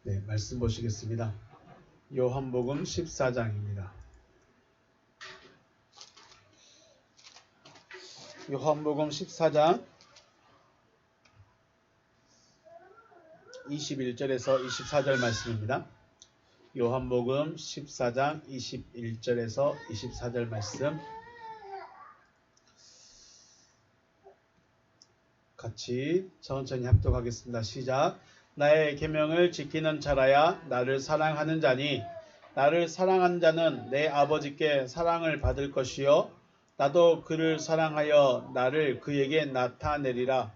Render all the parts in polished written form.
네, 말씀 보시겠습니다. 요한복음 14장입니다. 요한복음 14장 21절에서 24절 말씀입니다. 요한복음 14장 21절에서 24절 말씀 같이 천천히 합독하겠습니다. 시작. 나의 계명을 지키는 자라야 나를 사랑하는 자니 나를 사랑하는 자는 내 아버지께 사랑을 받을 것이요 나도 그를 사랑하여 나를 그에게 나타내리라.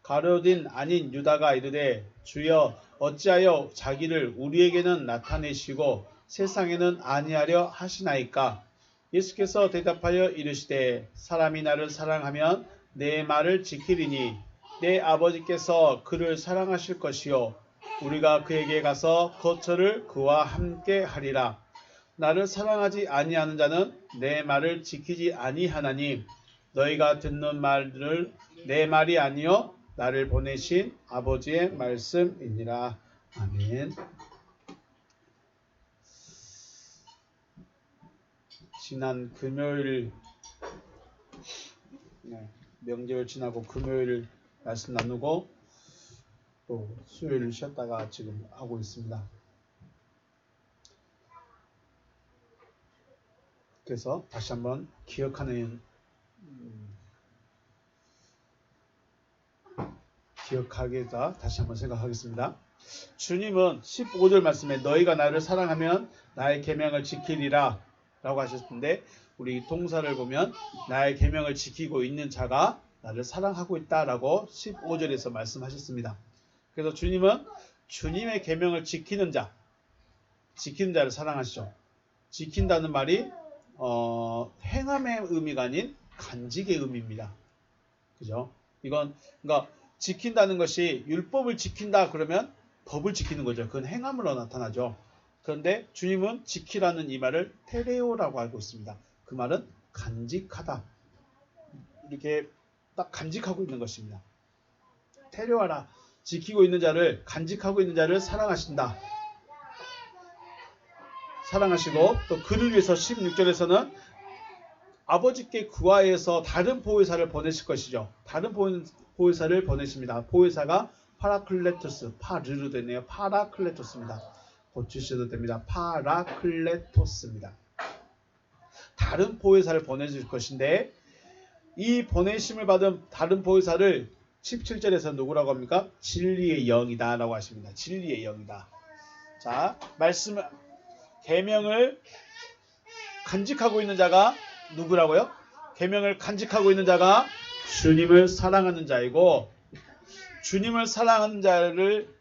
가룟 아닌 유다가 이르되 주여 어찌하여 자기를 우리에게는 나타내시고 세상에는 아니하려 하시나이까. 예수께서 대답하여 이르시되 사람이 나를 사랑하면 내 말을 지키리니 내 아버지께서 그를 사랑하실 것이요 우리가 그에게 가서 거처를 그와 함께 하리라. 나를 사랑하지 아니하는 자는 내 말을 지키지 아니하나니 너희가 듣는 말을 내 말이 아니요 나를 보내신 아버지의 말씀이니라. 아멘. 지난 금요일 명절 지나고 금요일 말씀 나누고 또 수요일 쉬었다가 지금 하고 있습니다. 그래서 다시 한번 기억하기 위해서 다시 한번 생각하겠습니다. 주님은 15절 말씀에 너희가 나를 사랑하면 나의 계명을 지키리라 라고 하셨는데 우리 동사를 보면 나의 계명을 지키고 있는 자가 나를 사랑하고 있다라고 15절에서 말씀하셨습니다. 그래서 주님은 주님의 계명을 지키는 자를 사랑하시죠. 지킨다는 말이 행함의 의미가 아닌 간직의 의미입니다. 그죠? 이건 그러니까 지킨다는 것이 율법을 지킨다 그러면 법을 지키는 거죠. 그건 행함으로 나타나죠. 그런데 주님은 지키라는 이 말을 테레오라고 알고 있습니다. 그 말은 간직하다. 이렇게 딱 간직하고 있는 것입니다. 테레오하라. 지키고 있는 자를 간직하고 있는 자를 사랑하신다. 사랑하시고 또 그를 위해서 16절에서는 아버지께 구하여서 다른 보혜사를 보내실 것이죠. 다른 보혜사를 보내십니다. 보혜사가 파라클레토스, 파르르 되네요. 파라클레토스입니다. 고치셔도 됩니다. 파라클레토스입니다. 다른 보혜사를 보내줄 것인데 이 보내심을 받은 다른 보혜사를 17절에서 누구라고 합니까? 진리의 영이다 라고 하십니다. 진리의 영이다. 자, 말씀을 계명을 간직하고 있는 자가 누구라고요? 계명을 간직하고 있는 자가 주님을 사랑하는 자이고 주님을 사랑하는 자를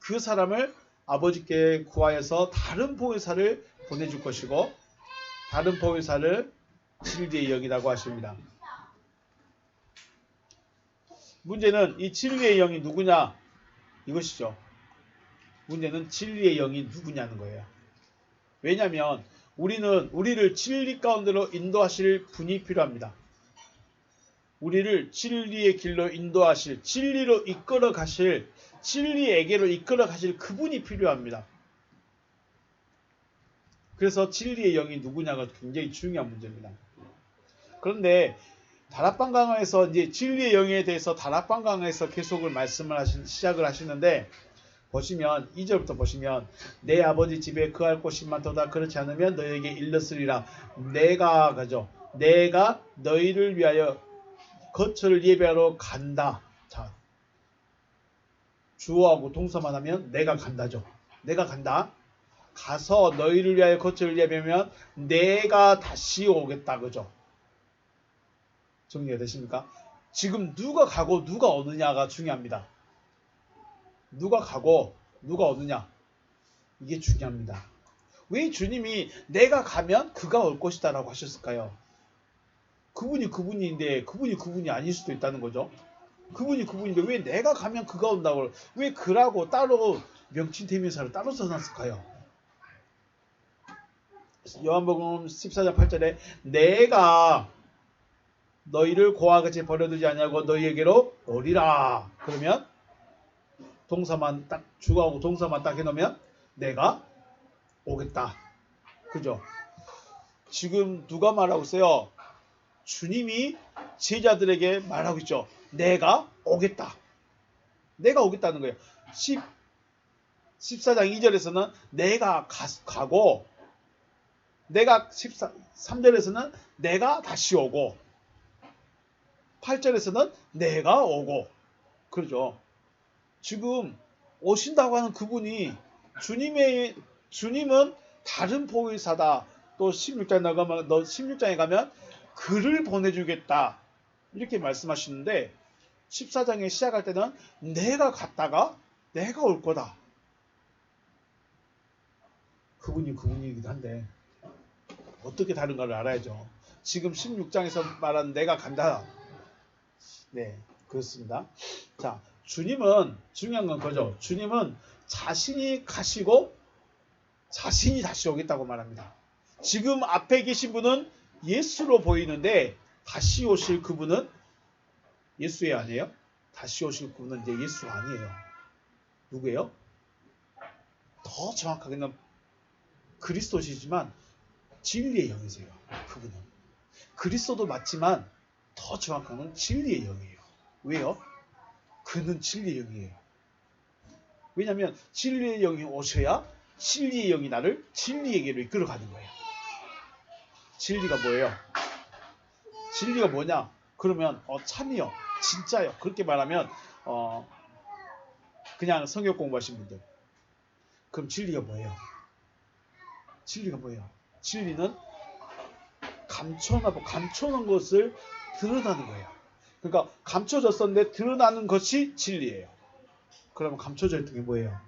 그 사람을 아버지께 구하여서 다른 보혜사를 보내줄 것이고 다른 보혜사를 진리의 영이라고 하십니다. 문제는 이 진리의 영이 누구냐 이것이죠. 문제는 진리의 영이 누구냐는 거예요. 왜냐하면 우리를 진리 가운데로 인도하실 분이 필요합니다. 우리를 진리의 길로 인도하실, 진리로 이끌어 가실, 진리에게로 이끌어 가실 그분이 필요합니다. 그래서 진리의 영이 누구냐가 굉장히 중요한 문제입니다. 그런데 다락방 강화에서 이제 진리의 영에 대해서 다락방 강화에서 계속을 말씀을 시작을 하시는데 보시면 2절부터 보시면 내 아버지 집에 거할 곳이 많도다. 그렇지 않으면 너희에게 일렀으리라. 내가 너희를 위하여 거처를 예배하러 간다. 자, 주어하고 동사만 하면 내가 간다죠. 내가 간다. 가서 너희를 위하여 거처를 예배하면 내가 다시 오겠다. 그죠? 정리가 되십니까? 지금 누가 가고 누가 오느냐가 중요합니다. 누가 가고 누가 오느냐 이게 중요합니다. 왜 주님이 내가 가면 그가 올 것이다 라고 하셨을까요? 그분이 그분인데 그분이 아닐 수도 있다는 거죠. 그분이 그분인데 왜 내가 가면 그가 온다고 왜 그라고 따로 명칭대명사를 따로 써놨을까요? 요한복음 14장 8절에 내가 너희를 고아 같이 버려두지 아니하고 너희에게로 오리라. 그러면 동사만 딱 주어하고 동사만 딱 해놓으면 내가 오겠다. 그죠? 지금 누가 말하고 있어요? 주님이 제자들에게 말하고 있죠. 내가 오겠다. 내가 오겠다는 거예요. 14장 2절에서는 내가 가고 내가 3절에서는 내가 다시 오고 8절에서는 내가 오고 그러죠. 지금 오신다고 하는 그분이 주님은 다른 보혜사다. 또 16장에 가면 그를 보내주겠다. 이렇게 말씀하시는데 14장에 시작할 때는 내가 갔다가 내가 올 거다. 그분이 그분이기도 한데 어떻게 다른가를 알아야죠. 지금 16장에서 말한 내가 간다. 네, 그렇습니다. 자, 주님은 중요한 건 그죠. 주님은 자신이 가시고 자신이 다시 오겠다고 말합니다. 지금 앞에 계신 분은 예수로 보이는데 다시 오실 그분은 예수예요, 아니에요? 다시 오실 그분은 이제 예수가 아니에요. 누구예요? 더 정확하게는 그리스도시지만 진리의 영이세요. 그분은 그리스도도 맞지만 더 정확한 건 진리의 영이에요. 왜요? 그는 진리의 영이에요. 왜냐하면 진리의 영이 오셔야 진리의 영이 나를 진리에게로 이끌어가는 거예요. 진리가 뭐예요? 진리가 뭐냐? 그러면 참이요, 진짜요. 그렇게 말하면 그냥 성경 공부하신 분들. 그럼 진리가 뭐예요? 진리가 뭐예요? 진리는 감춰놓은 것을 드러나는 거예요. 그러니까 감춰졌었는데 드러나는 것이 진리예요. 그러면 감춰져 있던 게 뭐예요?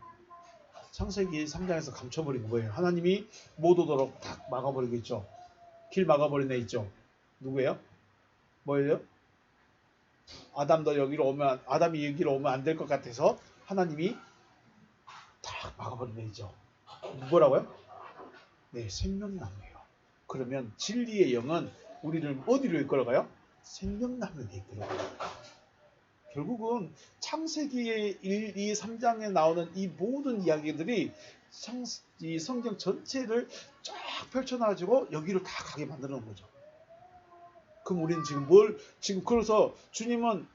창세기 3장에서 감춰버린 거 뭐예요? 하나님이 못 오도록 딱 막아버리겠죠. 길 막아버린 애 있죠. 누구예요? 뭐예요? 아담이 여기로 오면 안 될 것 같아서 하나님이 딱 막아버린 애 있죠. 뭐라고요? 네, 생명나무예요. 그러면 진리의 영은 우리를 어디로 이끌어가요? 생명나무에게 이끌어가요. 결국은 창세기의 1, 2, 3장에 나오는 이 모든 이야기들이 이 성경 전체를 쫙 펼쳐놔가지고 여기를 다 가게 만들어 놓은 거죠. 그럼 우리는 지금 그래서 주님은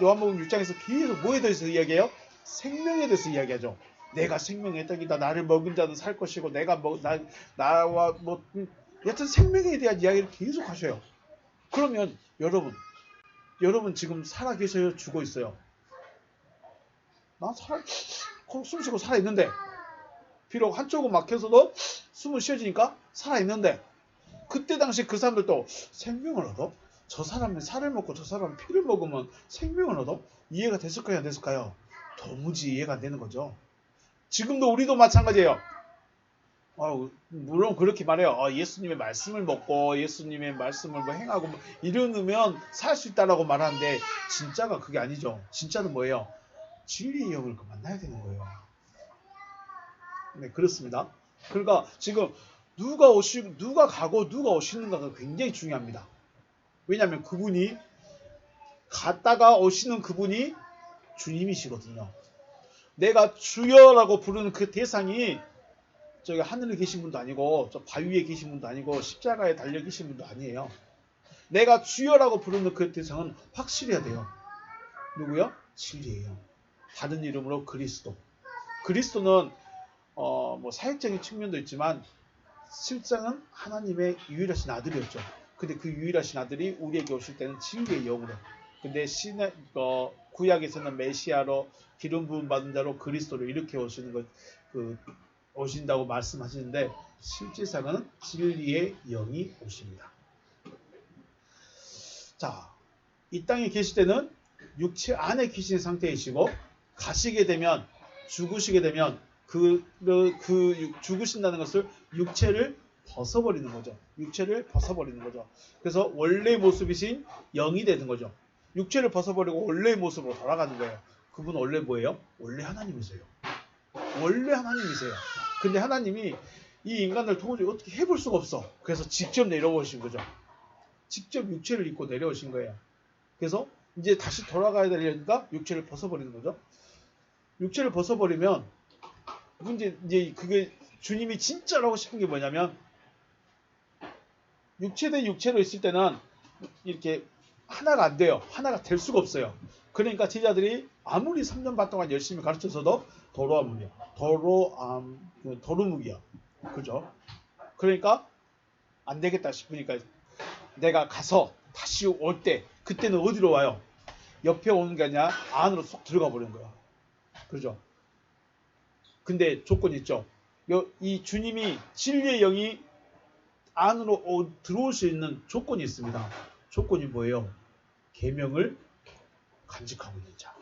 요한복음 6장에서 계속 뭐에 대해서 이야기해요? 생명에 대해서 이야기하죠. 내가 생명의 떡이다. 나를 먹은 자는 살 것이고 나와 여튼 생명에 대한 이야기를 계속 하셔요. 그러면 여러분 지금 살아 계셔요? 죽어 있어요? 난 숨 쉬고 살아 있는데 비록 한쪽은 막혀서도 숨을 쉬어지니까 살아 있는데 그때 당시 그 사람들도 생명을 얻어? 저 사람은 살을 먹고 저 사람은 피를 먹으면 생명을 얻어? 이해가 됐을까요? 안 됐을까요? 도무지 이해가 안 되는 거죠. 지금도 우리도 마찬가지예요. 물론 그렇게 말해요. 예수님의 말씀을 먹고 예수님의 말씀을 행하고 이러면 살 수 있다라고 말하는데 진짜가 그게 아니죠. 진짜는 뭐예요? 진리의 영을 만나야 되는 거예요. 네, 그렇습니다. 그러니까 지금 누가 가고 누가 오시는가가 굉장히 중요합니다. 왜냐하면 그분이 갔다가 오시는 그분이 주님이시거든요. 내가 주여라고 부르는 그 대상이 저기 하늘에 계신 분도 아니고 저 바위 위에 계신 분도 아니고 십자가에 달려 계신 분도 아니에요. 내가 주여라고 부르는 그 대상은 확실해야 돼요. 누구요? 진리예요. 다른 이름으로 그리스도. 그리스도는 사역적인 측면도 있지만 실상은 하나님의 유일하신 아들이었죠. 근데 그 유일하신 아들이 우리에게 오실 때는 진리의 영으로. 근데 구약에서는 메시아로 기름 부음 받은 자로 그리스도로 이렇게 오시는 것, 오신다고 말씀하시는데 실제상은 진리의 영이 오십니다. 자, 이 땅에 계실 때는 육체 안에 계신 상태이시고 죽으시게 되면 죽으신다는 것을 육체를 벗어버리는 거죠. 육체를 벗어버리는 거죠. 그래서 원래의 모습이신 영이 되는 거죠. 육체를 벗어버리고 원래의 모습으로 돌아가는 거예요. 그분 원래 뭐예요? 원래 하나님이세요. 원래 하나님이세요. 근데 하나님이 이 인간을 도저히 어떻게 해볼 수가 없어. 그래서 직접 내려오신 거죠. 직접 육체를 입고 내려오신 거예요. 그래서 이제 다시 돌아가야 되려니까 육체를 벗어버리는 거죠. 육체를 벗어버리면 문제 이제 그게 주님이 진짜로 하고 싶은 게 뭐냐면 육체 대 육체로 있을 때는 이렇게 하나가 안 돼요. 하나가 될 수가 없어요. 그러니까 제자들이 아무리 3년 반 동안 열심히 가르쳐서도 도루묵이야. 그죠? 그러니까 안 되겠다 싶으니까 내가 가서 다시 올 때 그때는 어디로 와요? 옆에 오는 게 아니라 안으로 쏙 들어가 버리는 거야. 그죠? 근데 조건이 있죠. 이 주님이 진리의 영이 안으로 들어올 수 있는 조건이 있습니다. 조건이 뭐예요? 계명을 간직하고 있는 자.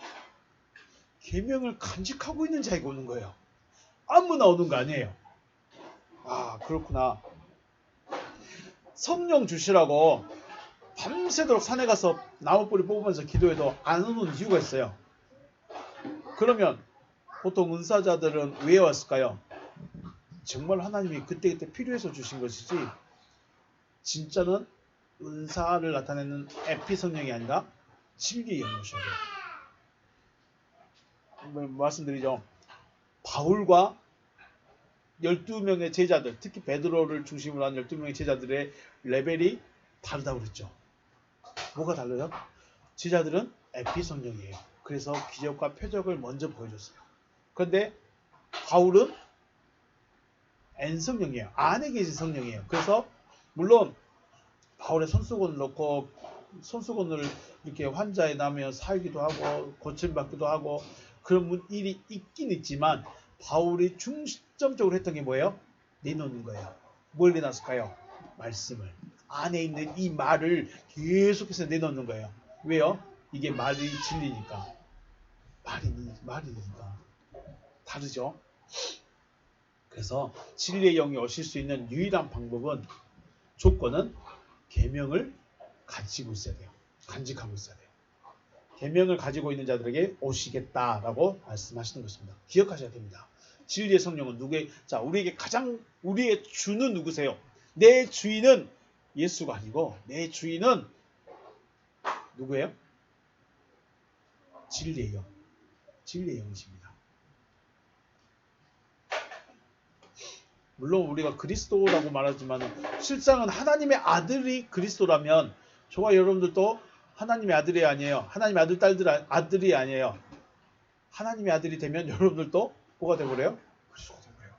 계명을 간직하고 있는 자에게 오는 거예요. 아무나 오는 거 아니에요. 아, 그렇구나. 성령 주시라고 밤새도록 산에 가서 나무뿌리 뽑으면서 기도해도 안 오는 이유가 있어요. 그러면 보통 은사자들은 왜 왔을까요? 정말 하나님이 그때그때 필요해서 주신 것이지 진짜는 은사를 나타내는 에피 성령이 아니라 진리의 영이 오셔야 돼요. 말씀드리죠. 바울과 12명의 제자들, 특히 베드로를 중심으로 한 12명의 제자들의 레벨이 다르다고 그랬죠. 뭐가 달라요? 제자들은 에피 성령이에요. 그래서 기적과 표적을 먼저 보여줬어요. 그런데 바울은 N 성령이에요. 안에 계신 성령이에요. 그래서 물론 바울의 손수건을 넣고 손수건을 이렇게 환자에 나면 살기도 하고 고침받기도 하고 그런 일이 있긴 있지만 바울이 중점적으로 했던 게 뭐예요? 내놓는 거예요. 뭘 내놨을까요? 말씀을. 안에 있는 이 말을 계속해서 내놓는 거예요. 왜요? 이게 말이 진리니까. 말이니까. 다르죠? 그래서 진리의 영이 오실 수 있는 유일한 방법은 조건은 계명을 가지고 있어야 돼요. 간직하고 있어야 돼요. 계명을 가지고 있는 자들에게 오시겠다라고 말씀하시는 것입니다. 기억하셔야 됩니다. 진리의 성령은 누구의 자 우리에게 가장 우리의 주는 누구세요? 내 주인은 예수가 아니고 내 주인은 누구예요? 진리의 영. 진리의 영이십니다. 물론 우리가 그리스도라고 말하지만 실상은 하나님의 아들이 그리스도라면 저와 여러분들도 하나님의 아들이 아니에요. 하나님의 아들 딸들 아들이 아니에요. 하나님의 아들이 되면 여러분들도 뭐가 되버려요? 그리스도가 되버려요.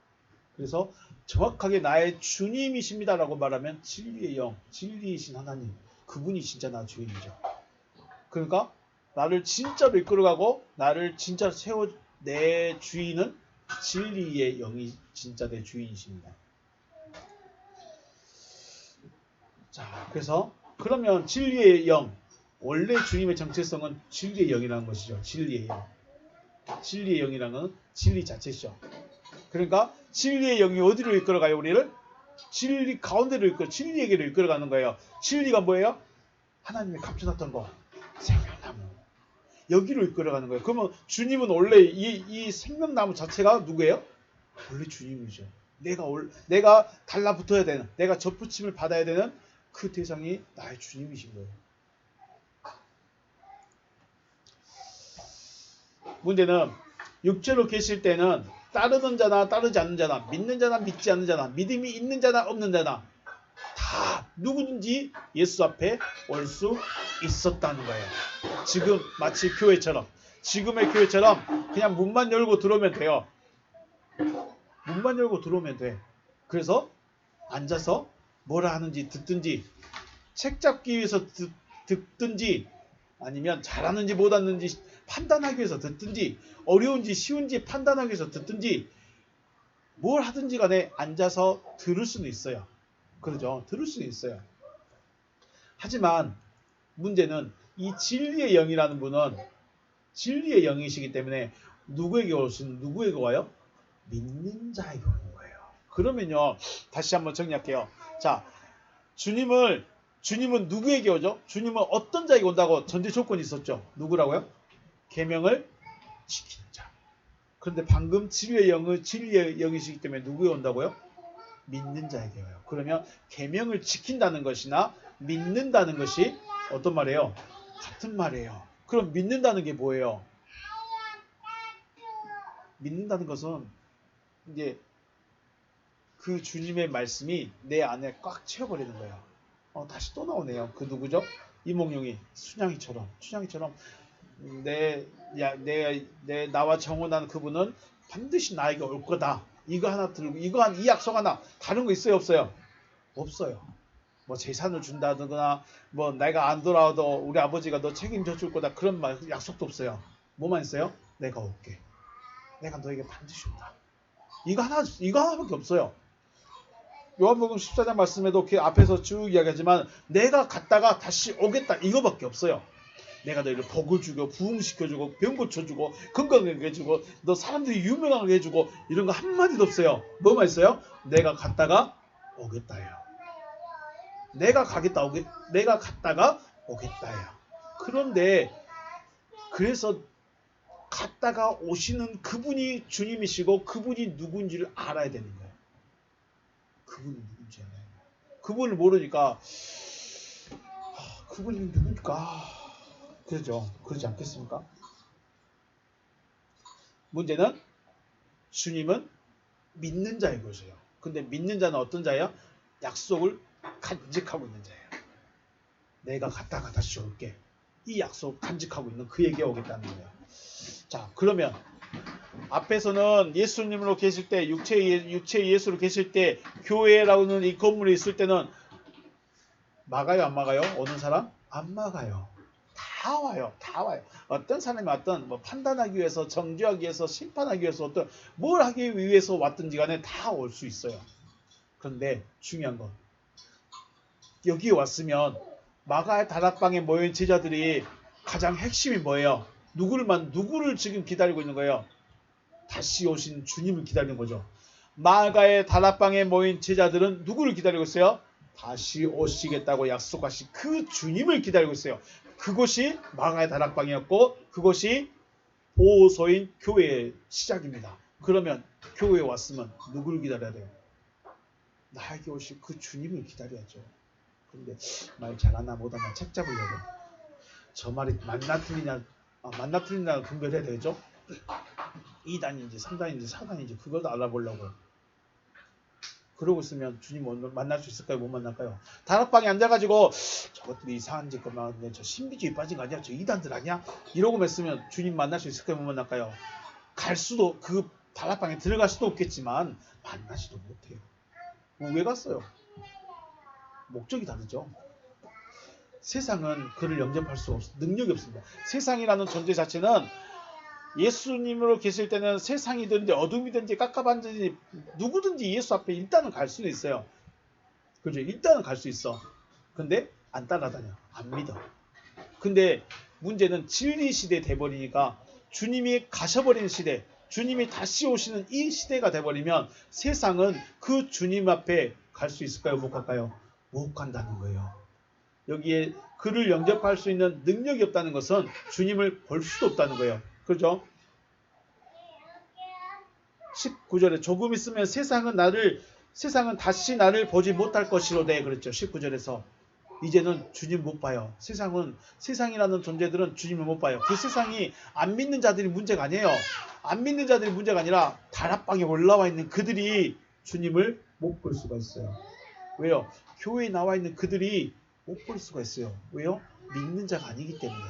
그래서 정확하게 나의 주님이십니다라고 말하면 진리의 영, 진리이신 하나님, 그분이 진짜 나 주인이죠. 그러니까 나를 진짜로 이끌어가고 나를 진짜 세워 내 주인은 진리의 영이 진짜 내 주인이십니다. 자, 그래서 그러면 진리의 영, 원래 주님의 정체성은 진리의 영이라는 것이죠. 진리의 영. 진리의 영이라는 건 진리 자체죠. 그러니까 진리의 영이 어디로 이끌어가요? 우리를? 진리 가운데로 진리에게로 이끌어가는 거예요. 진리가 뭐예요? 하나님이 감춰놨던 거. 생명나무. 여기로 이끌어가는 거예요. 그러면 주님은 원래 이 생명나무 자체가 누구예요? 원래 주님이죠. 내가 달라붙어야 되는, 내가 접붙임을 받아야 되는 그 대상이 나의 주님이신 거예요. 문제는 육체로 계실 때는 따르는 자나 따르지 않는 자나 믿는 자나 믿지 않는 자나 믿음이 있는 자나 없는 자나 다 누구든지 예수 앞에 올 수 있었다는 거예요. 지금 마치 교회처럼 지금의 교회처럼 그냥 문만 열고 들어오면 돼요. 문만 열고 들어오면 돼. 그래서 앉아서 뭐라 하는지 듣든지 책 잡기 위해서 듣든지 아니면 잘하는지 못하는지 판단하기 위해서 듣든지 어려운지 쉬운지 판단하기 위해서 듣든지 뭘 하든지 간에 앉아서 들을 수는 있어요. 그러죠. 들을 수는 있어요. 하지만 문제는 이 진리의 영이라는 분은 진리의 영이시기 때문에 누구에게 와요? 믿는 자에게 오는 거예요. 그러면요. 다시 한번 정리할게요. 자, 주님은 누구에게 오죠? 주님은 어떤 자에게 온다고 전제 조건이 있었죠? 누구라고요? 계명을 지키는 자. 그런데 방금 진리의 영이시기 때문에 누구에 온다고요? 믿는 자에게 와요. 그러면 계명을 지킨다는 것이나 믿는다는 것이 어떤 말이에요? 같은 말이에요. 그럼 믿는다는 게 뭐예요? 믿는다는 것은 이제 그 주님의 말씀이 내 안에 꽉 채워버리는 거예요. 다시 또 나오네요. 그 누구죠? 이몽룡이 춘향이처럼 내 나와 정혼한 그분은 반드시 나에게 올 거다. 이거 하나 들고 이 약속 하나 다른 거 있어요 없어요? 없어요. 뭐 재산을 준다거나 뭐 내가 안 돌아와도 우리 아버지가 너 책임져 줄 거다 그런 약속도 없어요. 뭐만 있어요? 내가 올게. 내가 너에게 반드시 온다. 이거 하나밖에 없어요. 요한복음 14장 말씀에도 그 앞에서 쭉 이야기하지만 내가 갔다가 다시 오겠다 이거밖에 없어요. 내가 너희를 복을 주고 부흥시켜주고 병 고쳐주고 건강하게 해주고 너 사람들이 유명하게 해주고 이런 거 한마디도 없어요. 뭐만 있어요? 내가 갔다가 오겠다요. 내가 갔다가 오겠다요. 그런데 그래서 갔다가 오시는 그분이 주님이시고 그분이 누군지를 알아야 되는 거예요. 그분이 누군지 알아야 돼요. 그분을 모르니까 그분이 누굴까? 그러죠. 그러지 않겠습니까? 문제는 주님은 믿는 자의 것이에요. 근데 믿는 자는 어떤 자예요? 약속을 간직하고 있는 자예요. 내가 갔다가 다시 올게. 이 약속 간직하고 있는 그에게 오겠다는 거예요. 자, 그러면 앞에서는 예수님으로 계실 때 육체 예수로 계실 때 교회라고는 이 건물이 있을 때는 막아요 안 막아요? 오는 사람? 안 막아요. 다 와요. 어떤 사람이 왔든 뭐 판단하기 위해서 정죄하기 위해서 심판하기 위해서 어떤 뭘 하기 위해서 왔든지 간에 다 올 수 있어요. 그런데 중요한 건 여기에 왔으면 마가의 다락방에 모인 제자들이 가장 핵심이 뭐예요? 누구를 지금 기다리고 있는 거예요? 다시 오신 주님을 기다리는 거죠. 마가의 다락방에 모인 제자들은 누구를 기다리고 있어요? 다시 오시겠다고 약속하신 그 주님을 기다리고 있어요. 그곳이 마가의 다락방이었고 그곳이 보호소인 교회의 시작입니다. 그러면 교회에 왔으면 누구를 기다려야 돼요? 나에게 오실 그 주님을 기다려야죠. 그런데 말 잘하나 못하나 책 잡으려고 저 말이 맞나 틀리냐 분별해야 되죠. 2단인지 3단인지 4단인지 그것도 알아보려고 그러고 있으면 주님 만날 수 있을까요? 못 만날까요? 다락방에 앉아가지고 저것들이 이상한 짓 거만 저 신비주의 빠진 거 아니야? 저 이단들 아니야? 이러고만 있으면 주님 만날 수 있을까요? 못 만날까요? 그 다락방에 들어갈 수도 없겠지만 만나지도 못해요. 왜 갔어요? 목적이 다르죠. 세상은 그를 영접할 수 능력이 없습니다. 세상이라는 존재 자체는 예수님으로 계실 때는 세상이든지 어둠이든지 깝깝한지 누구든지 예수 앞에 일단은 갈 수는 있어요. 그죠? 일단은 갈 수 있어. 근데 안 따라다녀. 안 믿어. 근데 문제는 진리 시대 돼버리니까 주님이 가셔버리는 시대, 주님이 다시 오시는 이 시대가 돼버리면 세상은 그 주님 앞에 갈 수 있을까요? 못 갈까요? 못 간다는 거예요. 여기에 그를 영접할 수 있는 능력이 없다는 것은 주님을 볼 수도 없다는 거예요. 그렇죠? 19절에 조금 있으면 세상은 다시 나를 보지 못할 것이로되 그랬죠. 19절에서 이제는 주님 못 봐요. 세상이라는 존재들은 주님을 못 봐요. 그 세상이 안 믿는 자들이 문제가 아니에요. 안 믿는 자들이 문제가 아니라 다락방에 올라와 있는 그들이 주님을 못 볼 수가 있어요. 왜요? 교회에 나와 있는 그들이 못 볼 수가 있어요. 왜요? 믿는 자가 아니기 때문에.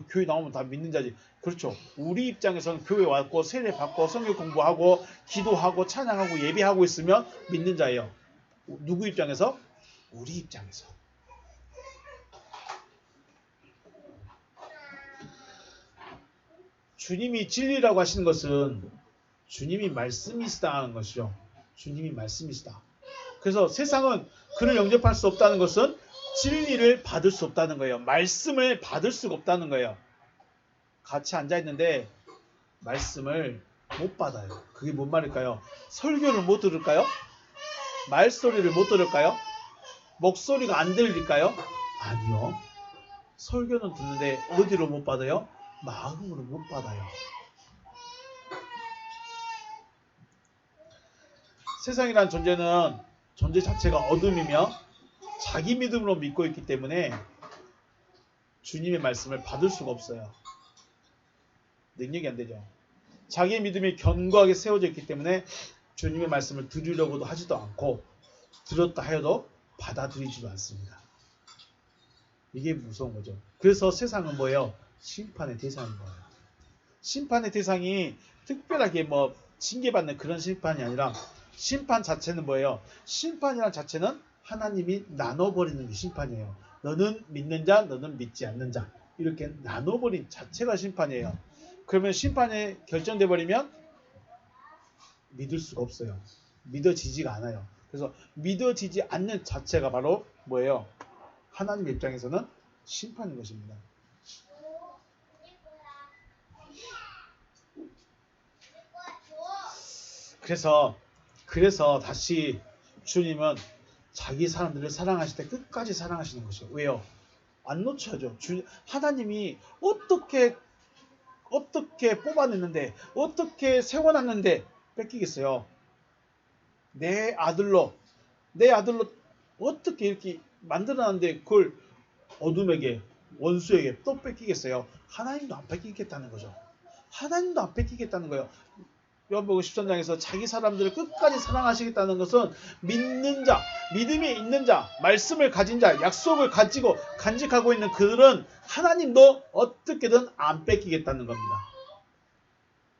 교회 나오면 다 믿는 자지. 그렇죠. 우리 입장에서는 교회 왔고 세례 받고 성경 공부하고 기도하고 찬양하고 예배하고 있으면 믿는 자예요. 누구 입장에서? 우리 입장에서. 주님이 진리라고 하시는 것은 주님이 말씀이시다 하는 것이죠. 주님이 말씀이시다. 그래서 세상은 그를 영접할 수 없다는 것은 진리를 받을 수 없다는 거예요. 말씀을 받을 수가 없다는 거예요. 같이 앉아있는데 말씀을 못 받아요. 그게 뭔 말일까요? 설교를 못 들을까요? 말소리를 못 들을까요? 목소리가 안 들릴까요? 아니요. 설교는 듣는데 어디로 못 받아요? 마음으로 못 받아요. 세상이란 존재 자체가 어둠이며 자기 믿음으로 믿고 있기 때문에 주님의 말씀을 받을 수가 없어요. 능력이 안 되죠. 자기의 믿음이 견고하게 세워져 있기 때문에 주님의 말씀을 들으려고도 하지도 않고 들었다 하여도 받아들이지도 않습니다. 이게 무서운 거죠. 그래서 세상은 뭐예요? 심판의 대상인 거예요. 심판의 대상이 특별하게 뭐 징계받는 그런 심판이 아니라 심판 자체는 뭐예요? 심판이란 자체는 하나님이 나눠버리는 게 심판이에요. 너는 믿는 자, 너는 믿지 않는 자. 이렇게 나눠버린 자체가 심판이에요. 그러면 심판이 결정돼 버리면 믿을 수가 없어요. 믿어지지가 않아요. 그래서 믿어지지 않는 자체가 바로 뭐예요? 하나님 입장에서는 심판인 것입니다. 그래서 다시 주님은 자기 사람들을 사랑하실 때 끝까지 사랑하시는 것이에요. 왜요? 안 놓쳐야죠. 하나님이 어떻게 뽑아냈는데, 어떻게 세워놨는데 뺏기겠어요? 내 아들로 어떻게 이렇게 만들어놨는데 그걸 어둠에게, 원수에게 또 뺏기겠어요? 하나님도 안 뺏기겠다는 거죠. 하나님도 안 뺏기겠다는 거예요. 요한복음 13장에서 자기 사람들을 끝까지 사랑하시겠다는 것은 믿는 자, 믿음이 있는 자, 말씀을 가진 자, 약속을 가지고 간직하고 있는 그들은 하나님도 어떻게든 안 뺏기겠다는 겁니다.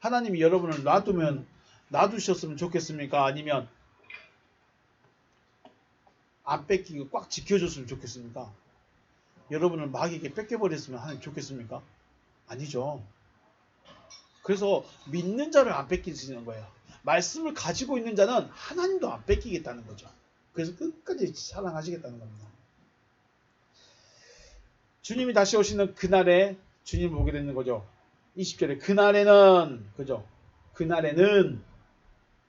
하나님이 여러분을 놔두셨으면 좋겠습니까? 아니면 안 뺏기고 꽉 지켜줬으면 좋겠습니까? 여러분을 마귀에게 뺏겨버렸으면 하나님 좋겠습니까? 아니죠. 그래서 믿는 자를 안 뺏기시는 거예요. 말씀을 가지고 있는 자는 하나님도 안 뺏기겠다는 거죠. 그래서 끝까지 사랑하시겠다는 겁니다. 주님이 다시 오시는 그날에 주님을 보게 되는 거죠. 20절에 그날에는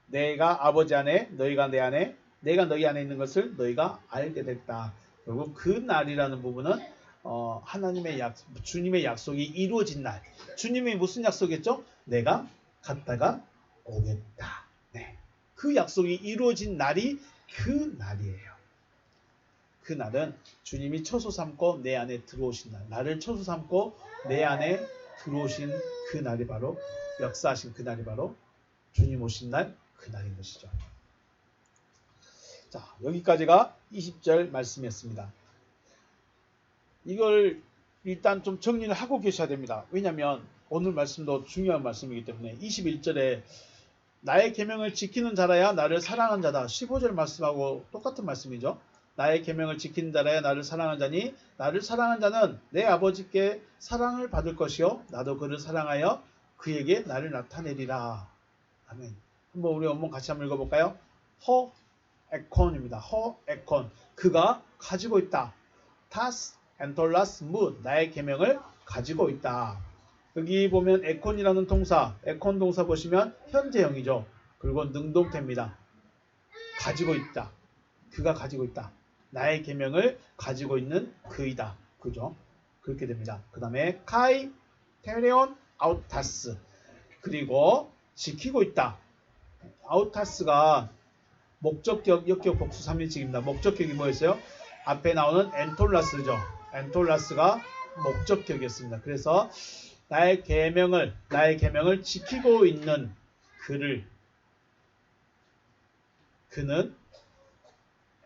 내가 아버지 안에, 너희가 내 안에, 내가 너희 안에 있는 것을 너희가 알게 됐다. 결국 그 날이라는 부분은 주님의 약속이 이루어진 날. 주님이 무슨 약속이었죠? 내가 갔다가 오겠다. 네. 그 약속이 이루어진 날이 그 날이에요. 그 날은 주님이 처소 삼고 내 안에 들어오신 날. 나를 처소 삼고 내 안에 들어오신 그 날이 바로, 역사하신 그 날이 바로 주님 오신 날, 그 날인 것이죠. 자, 여기까지가 20절 말씀이었습니다. 이걸 일단 좀 정리를 하고 계셔야 됩니다. 왜냐하면 오늘 말씀도 중요한 말씀이기 때문에 21절에 나의 계명을 지키는 자라야 나를 사랑하는 자다. 15절 말씀하고 똑같은 말씀이죠. 나의 계명을 지키는 자라야 나를 사랑하는 자니 나를 사랑하는 자는 내 아버지께 사랑을 받을 것이요 나도 그를 사랑하여 그에게 나를 나타내리라. 아멘. 한번 우리 원문 같이 한번 읽어볼까요? 에콘입니다. 에콘. 그가 가지고 있다. 타스 엔톨라스 무. 나의 계명을 가지고 있다. 여기 보면 에콘이라는 동사, 에콘 동사 보시면 현재형이죠. 그리고 능동태입니다. 가지고 있다. 그가 가지고 있다. 나의 계명을 가지고 있는 그이다. 그죠? 그렇게 됩니다. 그 다음에 카이 테레온 아우타스. 그리고 지키고 있다. 아우타스가 목적격, 역격, 복수 3인칭입니다. 목적격이 뭐였어요? 앞에 나오는 엔톨라스죠. 엔톨라스가 목적격이었습니다. 그래서 나의 계명을 지키고 있는 그는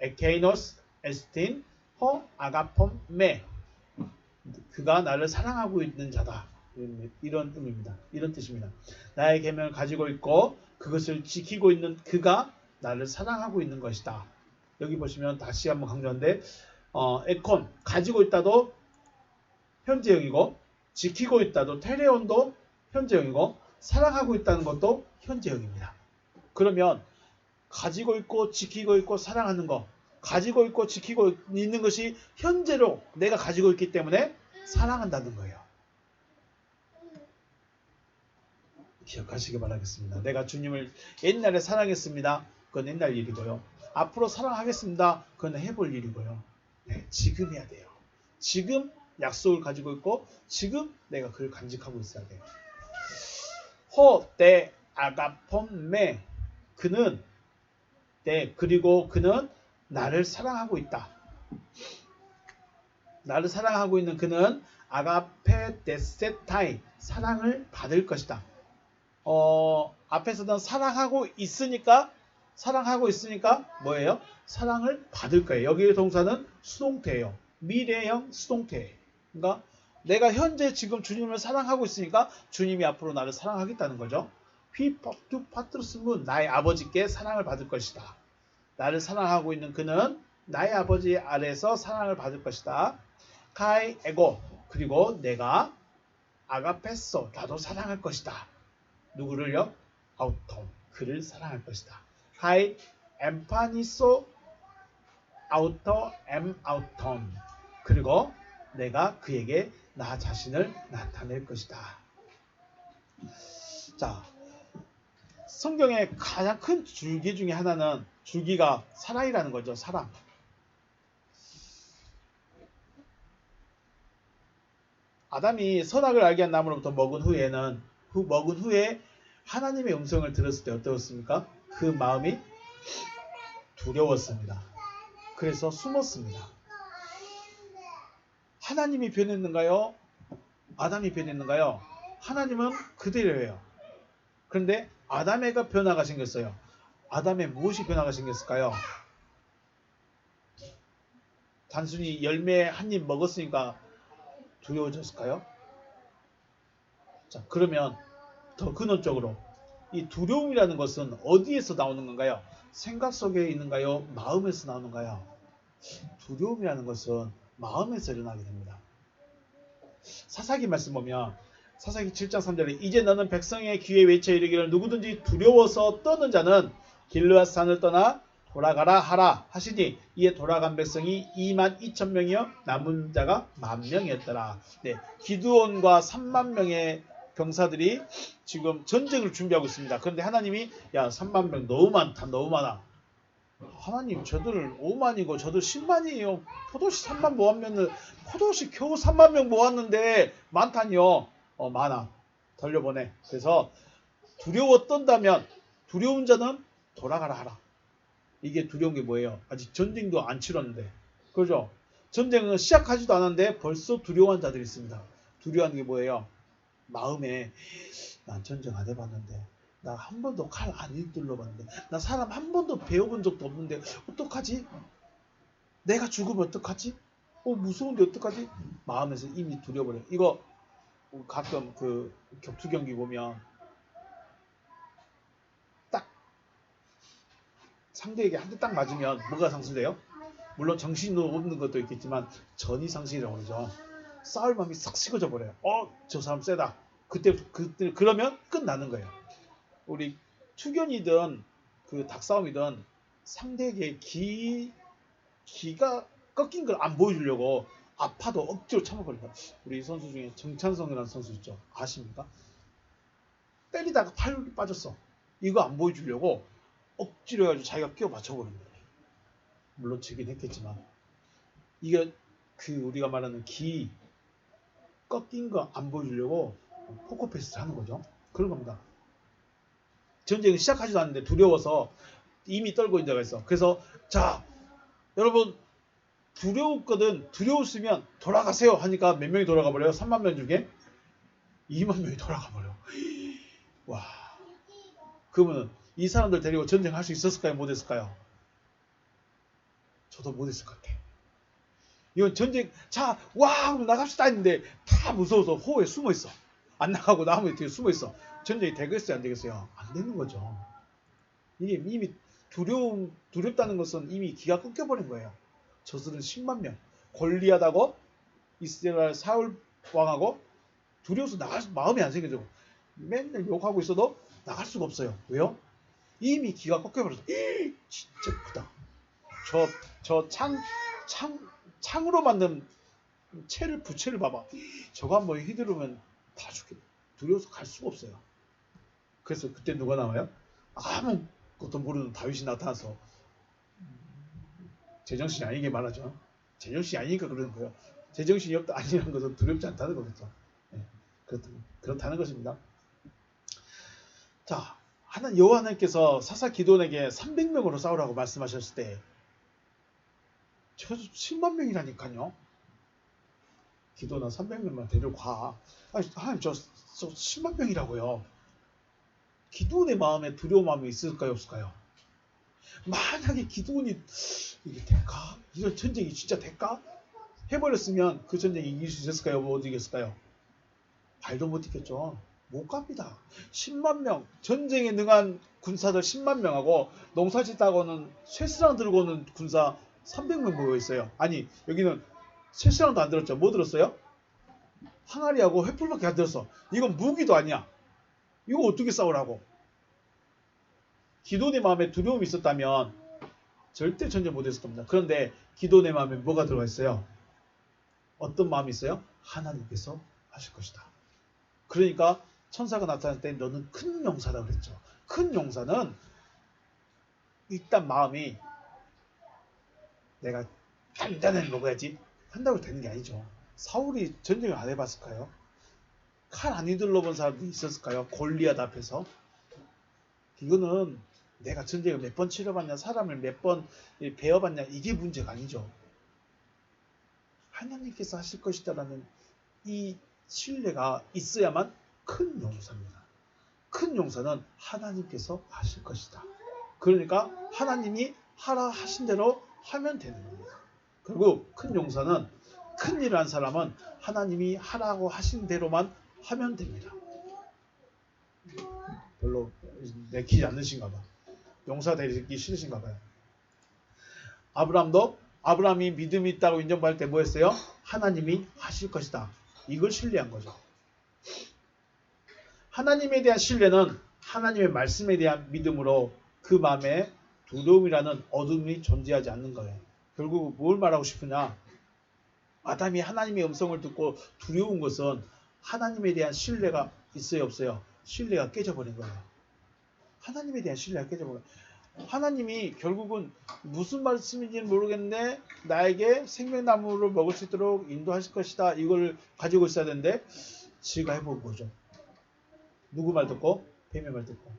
에케이노스 에스틴 허 아가폼 메. 그가 나를 사랑하고 있는 자다. 이런 의미입니다. 이런 뜻입니다. 나의 계명을 가지고 있고 그것을 지키고 있는 그가 나를 사랑하고 있는 것이다. 여기 보시면 다시 한번 강조하는데 에콘 가지고 있다도 현재형이고 지키고 있다도 테레온도 현재형이고 사랑하고 있다는 것도 현재형입니다. 그러면 가지고 있고 지키고 있고 사랑하는 것, 가지고 있고 지키고 있는 것이 현재로 내가 가지고 있기 때문에 사랑한다는 거예요. 기억하시기 바라겠습니다. 내가 주님을 옛날에 사랑했습니다. 그건 옛날 일이고요. 앞으로 사랑하겠습니다. 그건 해볼 일이고요. 네, 지금 해야 돼요. 지금 약속을 가지고 있고 지금 내가 그걸 간직하고 있어야 돼요. 호떼 아가폼메. 그리고 그는 나를 사랑하고 있다. 나를 사랑하고 있는 그는 아가페 데세타이 사랑을 받을 것이다. 앞에서는 사랑하고 있으니까 뭐예요? 사랑을 받을 거예요. 여기의 동사는 수동태예요. 미래형 수동태. 그러니까 내가 현재 지금 주님을 사랑하고 있으니까 주님이 앞으로 나를 사랑하겠다는 거죠. 휘퍼투 파트루스문 나의 아버지께 사랑을 받을 것이다. 나를 사랑하고 있는 그는 나의 아버지 아래에서 사랑을 받을 것이다. 카이 에고 그리고 내가 아가페소 나도 사랑할 것이다. 누구를요? 아우톰 그를 사랑할 것이다. 하이 엠파니소 아우터 엠 아우톰 그리고 내가 그에게 나 자신을 나타낼 것이다. 자, 성경의 가장 큰 줄기 중에 하나는 줄기가 사랑이라는 거죠. 사랑. 아담이 선악을 알게 한 나무로부터 먹은 후에 하나님의 음성을 들었을 때 어떠했습니까? 그 마음이 두려웠습니다. 그래서 숨었습니다. 하나님이 변했는가요? 아담이 변했는가요? 하나님은 그대로예요. 그런데 아담에가 변화가 생겼어요. 아담에 무엇이 변화가 생겼을까요? 단순히 열매 한 입 먹었으니까 두려워졌을까요? 자, 그러면 더 근원적으로 이 두려움이라는 것은 어디에서 나오는 건가요? 생각 속에 있는가요? 마음에서 나오는가요? 두려움이라는 것은 마음에서 일어나게 됩니다. 사사기 말씀 보면 사사기 7장 3절에 이제 너는 백성의 귀에 외쳐 이르기를 누구든지 두려워서 떠는 자는 길르앗 산을 떠나 돌아가라 하라 하시니 이에 돌아간 백성이 2만 2천 명이요 남은 자가 10,000명이었더라. 네, 기드온과 3만 명의 병사들이 지금 전쟁을 준비하고 있습니다. 그런데 하나님이 야 3만 명 너무 많다 너무 많아. 하나님 저들 5만이고 저들 10만이에요. 포도씨 3만 모았면은 포도씨 겨우 3만 명 모았는데 많다니요. 많아. 돌려보내. 그래서 두려워 떤다면 두려운 자는 돌아가라 하라. 이게 두려운 게 뭐예요? 아직 전쟁도 안 치렀는데. 그죠? 전쟁은 시작하지도 않았는데 벌써 두려워한 자들이 있습니다. 두려워하는 게 뭐예요? 마음에 난 전쟁 안 해봤는데 나 한 번도 칼 안 휘둘러봤는데 나 사람 한 번도 배워본 적도 없는데 어떡하지? 내가 죽으면 어떡하지? 무서운데 어떡하지? 마음에서 이미 두려워버려. 이거 가끔 그 격투 경기 보면 딱 상대에게 한 대 딱 맞으면 뭐가 상실돼요? 물론 정신도 없는 것도 있겠지만 전이 상실이라고 그러죠. 싸울 마음이 싹 식어져 버려요. 저 사람 세다. 그때 그러면 끝나는 거예요. 우리 투견이든 그 닭싸움이든 상대에게 기가 꺾인 걸 안 보여주려고 아파도 억지로 참아버린다. 우리 선수 중에 정찬성이라는 선수 있죠. 아십니까? 때리다가 팔이 빠졌어. 이거 안 보여주려고 억지로 해가지고 자기가 끼워 맞춰버린 거예요. 물론 지긴 했겠지만 이게 그 우리가 말하는 꺾인 거 안 보여주려고 포커페이스를 하는 거죠. 그런 겁니다. 전쟁을 시작하지도 않는데 두려워서 이미 떨고 있는 자가 있어. 그래서 자 여러분 두려웠거든. 두려웠으면 돌아가세요 하니까 몇 명이 돌아가 버려요? 3만 명 중에 2만 명이 돌아가 버려. 와. 그러면 이 사람들 데리고 전쟁할 수 있었을까요? 못했을까요? 저도 못했을 것 같아. 이건 전쟁 와 나갑시다 했는데 다 무서워서 호에 숨어 있어. 안 나가고 나무에 뒤에 숨어 있어. 전쟁이 되겠어요? 안 되겠어요? 안 되는 거죠. 이게 이미 두렵다는 것은 이미 기가 꺾여버린 거예요. 저들은 10만 명. 골리앗하고 이스라엘 사울 왕하고 두려워서 나갈 마음이 안 생겨져. 맨날 욕하고 있어도 나갈 수가 없어요. 왜요? 이미 기가 꺾여버려서 진짜 크다. 저 창으로 만든 부채를 봐봐. 저거 한번 휘두르면 다 죽게. 두려워서 갈 수가 없어요. 그래서 그때 누가 나와요? 아무것도 모르는 다윗이 나타나서 제정신이 아니게 말하죠. 제정신이 아니니까 그러는 거예요. 제정신이 없다 아니라는 것은 두렵지 않다는 거겠죠. 네, 그렇다는 것입니다. 자, 여호와 하나님께서 사사 기드온에게 300명으로 싸우라고 말씀하셨을 때 저 10만 명이라니까요. 기도나 300명만 데려가. 하나님 저 10만 명이라고요. 기드온의 마음에 두려운 마음이 있을까요, 없을까요? 만약에 기드온이 이게 될까? 이런 전쟁이 진짜 될까? 해버렸으면 그 전쟁이 이길 수 있었을까요? 못 이겼을까요? 발도 못 뛰겠죠. 못 갑니다. 10만 명, 전쟁에 능한 군사들 10만 명하고 농사짓다고는 쇠스랑 들고 오는 군사 300명 모여 있어요. 아니, 여기는 쇠스랑도 안 들었죠. 뭐 들었어요? 항아리하고 횃불밖에 안 들었어. 이건 무기도 아니야. 이거 어떻게 싸우라고? 기돈의 마음에 두려움이 있었다면 절대 전쟁 못했을 겁니다. 그런데 기돈의 마음에 뭐가 들어가 있어요? 어떤 마음이 있어요? 하나님께서 하실 것이다. 그러니까 천사가 나타날 때 너는 큰 용사다 그랬죠. 큰 용사는 일단 마음이 내가 단단히 먹어야지 한다고 되는 게 아니죠. 사울이 전쟁을 안 해봤을까요? 칼 안 휘둘러 본 사람도 있었을까요? 골리앗 앞에서. 이거는 내가 전쟁을 몇 번 치러봤냐, 사람을 몇 번 베어봤냐, 이게 문제가 아니죠. 하나님께서 하실 것이다라는 이 신뢰가 있어야만 큰 용사입니다. 큰 용사는 하나님께서 하실 것이다. 그러니까 하나님이 하라 하신 대로 하면 되는 겁니다. 그리고 큰 용사는, 큰 일을 한 사람은 하나님이 하라고 하신 대로만 하면 됩니다. 별로 내키지 않으신가 봐. 용사 되기 싫으신가 봐요. 아브라함이 믿음이 있다고 인정받을 때 뭐였어요? 하나님이 하실 것이다. 이걸 신뢰한 거죠. 하나님에 대한 신뢰는 하나님의 말씀에 대한 믿음으로 그 마음에 두려움이라는 어둠이 존재하지 않는 거예요. 결국 뭘 말하고 싶으냐? 아담이 하나님의 음성을 듣고 두려운 것은 하나님에 대한 신뢰가 있어요, 없어요? 신뢰가 깨져버린 거예요. 하나님에 대한 신뢰가 깨져버린 거예요. 하나님이 결국은 무슨 말씀인지는 모르겠는데 나에게 생명나무를 먹을 수 있도록 인도하실 것이다. 이걸 가지고 있어야 되는데 지가 해본 거죠. 누구 말 듣고? 뱀의 말 듣고.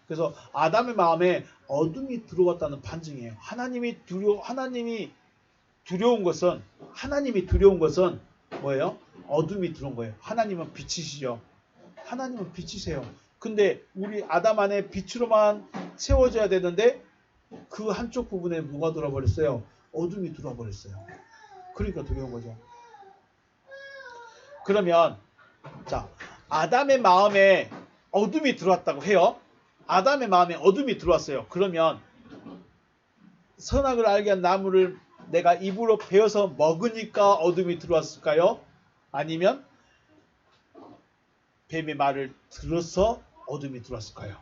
그래서 아담의 마음에 어둠이 들어왔다는 반증이에요. 하나님이 두려운 것은 뭐예요? 어둠이 들어온 거예요. 하나님은 빛이시죠. 하나님은 빛이세요. 근데 우리 아담 안에 빛으로만 채워져야 되는데 그 한쪽 부분에 뭐가 들어버렸어요? 어둠이 들어버렸어요. 그러니까 두려운 거죠. 그러면 자, 아담의 마음에 어둠이 들어왔다고 해요. 아담의 마음에 어둠이 들어왔어요. 그러면 선악을 알게 한 나무를 내가 입으로 베어서 먹으니까 어둠이 들어왔을까요? 아니면 뱀의 말을 들어서 어둠이 들어왔을까요?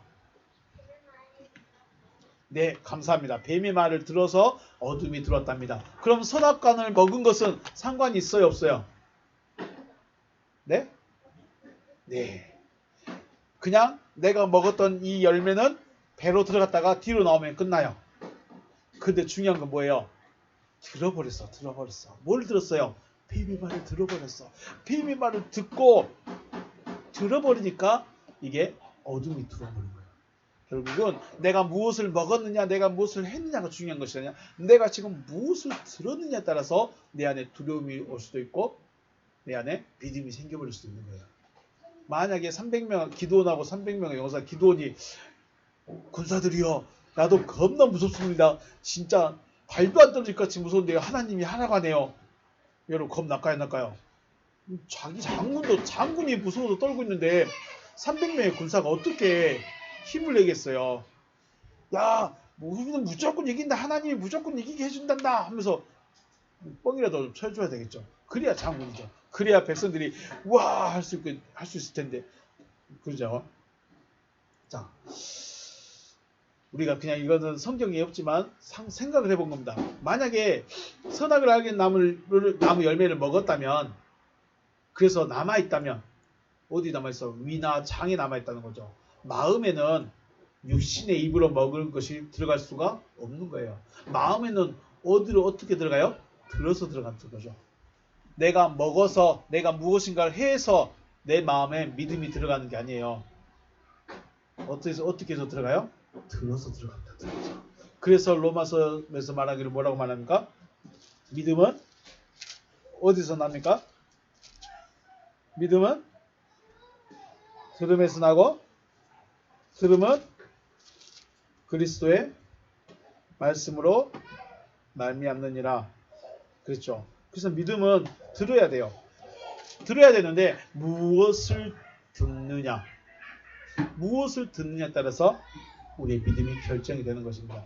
네, 감사합니다. 뱀의 말을 들어서 어둠이 들어왔답니다. 그럼 선악과를 먹은 것은 상관이 있어요, 없어요? 네? 네. 그냥 내가 먹었던 이 열매는 배로 들어갔다가 뒤로 나오면 끝나요. 근데 중요한 건 뭐예요? 들어버렸어. 뭘 들었어요? 뱀의 말을 들어버렸어. 뱀의 말을 듣고 들어버리니까 이게 어둠이 들어버린 거예요. 결국은 내가 무엇을 먹었느냐, 내가 무엇을 했느냐가 중요한 것이 아니라 내가 지금 무엇을 들었느냐에 따라서 내 안에 두려움이 올 수도 있고 내 안에 믿음이 생겨버릴 수도 있는 거예요. 만약에 300명 기드온하고 300명의 용사 기드온이 군사들이여 나도 겁나 무섭습니다. 진짜 발도 안 떨어질 것 같이 무서운데 하나님이 하라고 하네요. 여러분 겁날까요, 안 날까요? 장군이 무서워서 떨고 있는데 300명의 군사가 어떻게 힘을 내겠어요. 야, 우리는 무조건 이긴다. 하나님이 무조건 이기게 해준단다 하면서 뻥이라도 쳐줘야 되겠죠. 그래야 장군이죠. 그래야 백성들이 와 할 수 있을 텐데. 그러죠. 자, 우리가 그냥 이거는 성경이 없지만 생각을 해본 겁니다. 만약에 선악을 알게 나무 열매를 먹었다면, 그래서 남아있다면, 어디 남아있어? 위나 장에 남아있다는 거죠. 마음에는 육신의 입으로 먹을 것이 들어갈 수가 없는 거예요. 마음에는 어디로 어떻게 들어가요? 들어서 들어가는 거죠. 내가 먹어서, 내가 무엇인가를 해서 내 마음에 믿음이 들어가는 게 아니에요. 어떻게 해서 들어가요? 들어서 들어간다. 들어서. 그래서 로마서에서 말하기를 뭐라고 말합니까? 믿음은 어디서 납니까? 믿음은 들음에서 나고 들음은 그리스도의 말씀으로 말미암느니라. 그렇죠. 그래서 믿음은 들어야 돼요. 들어야 되는데 무엇을 듣느냐, 무엇을 듣느냐에 따라서 우리의 믿음이 결정이 되는 것입니다.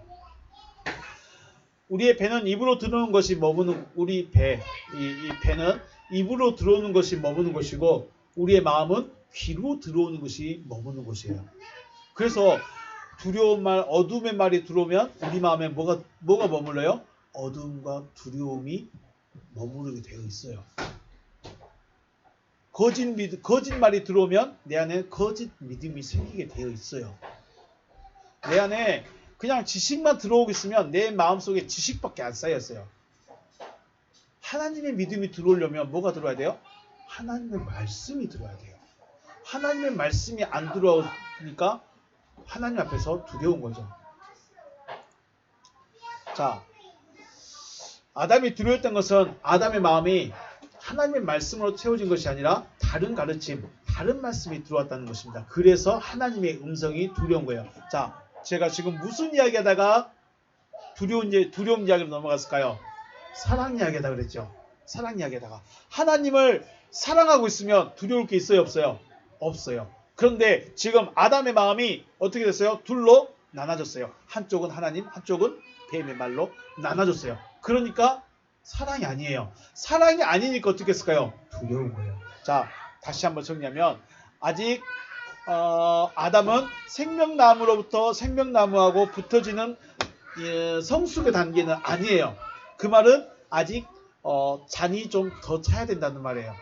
우리의 배는 입으로 들어오는 것이 머무는 우리 배, 이 배는 입으로 들어오는 것이 머무는 것이고 우리의 마음은 귀로 들어오는 것이 머무는 것이에요. 그래서 두려운 말, 어둠의 말이 들어오면 우리 마음에 뭐가 머물러요? 어둠과 두려움이 머무르게 되어 있어요. 거짓말이 들어오면 내 안에 거짓 믿음이 생기게 되어 있어요. 내 안에 그냥 지식만 들어오고 있으면 내 마음속에 지식밖에 안 쌓였어요. 하나님의 믿음이 들어오려면 뭐가 들어와야 돼요? 하나님의 말씀이 들어와야 돼요. 하나님의 말씀이 안 들어오니까 하나님 앞에서 두려운 거죠. 자, 아담이 두려웠던 것은 아담의 마음이 하나님의 말씀으로 채워진 것이 아니라 다른 가르침, 다른 말씀이 들어왔다는 것입니다. 그래서 하나님의 음성이 두려운 거예요. 자, 제가 지금 무슨 이야기하다가 두려움 이야기로 넘어갔을까요? 사랑 이야기하다 그랬죠. 사랑 이야기하다가 하나님을 사랑하고 있으면 두려울 게 있어요, 없어요? 없어요. 그런데 지금 아담의 마음이 어떻게 됐어요? 둘로 나눠졌어요. 한쪽은 하나님, 한쪽은 뱀의 말로 나눠졌어요. 그러니까 사랑이 아니에요. 사랑이 아니니까 어떻게 했을까요? 두려운 거예요. 자, 다시 한번 정리하면 아직 아담은 생명나무로부터 생명나무하고 붙어지는 성숙의 단계는 아니에요. 그 말은 아직 잔이 좀 더 차야 된다는 말이에요.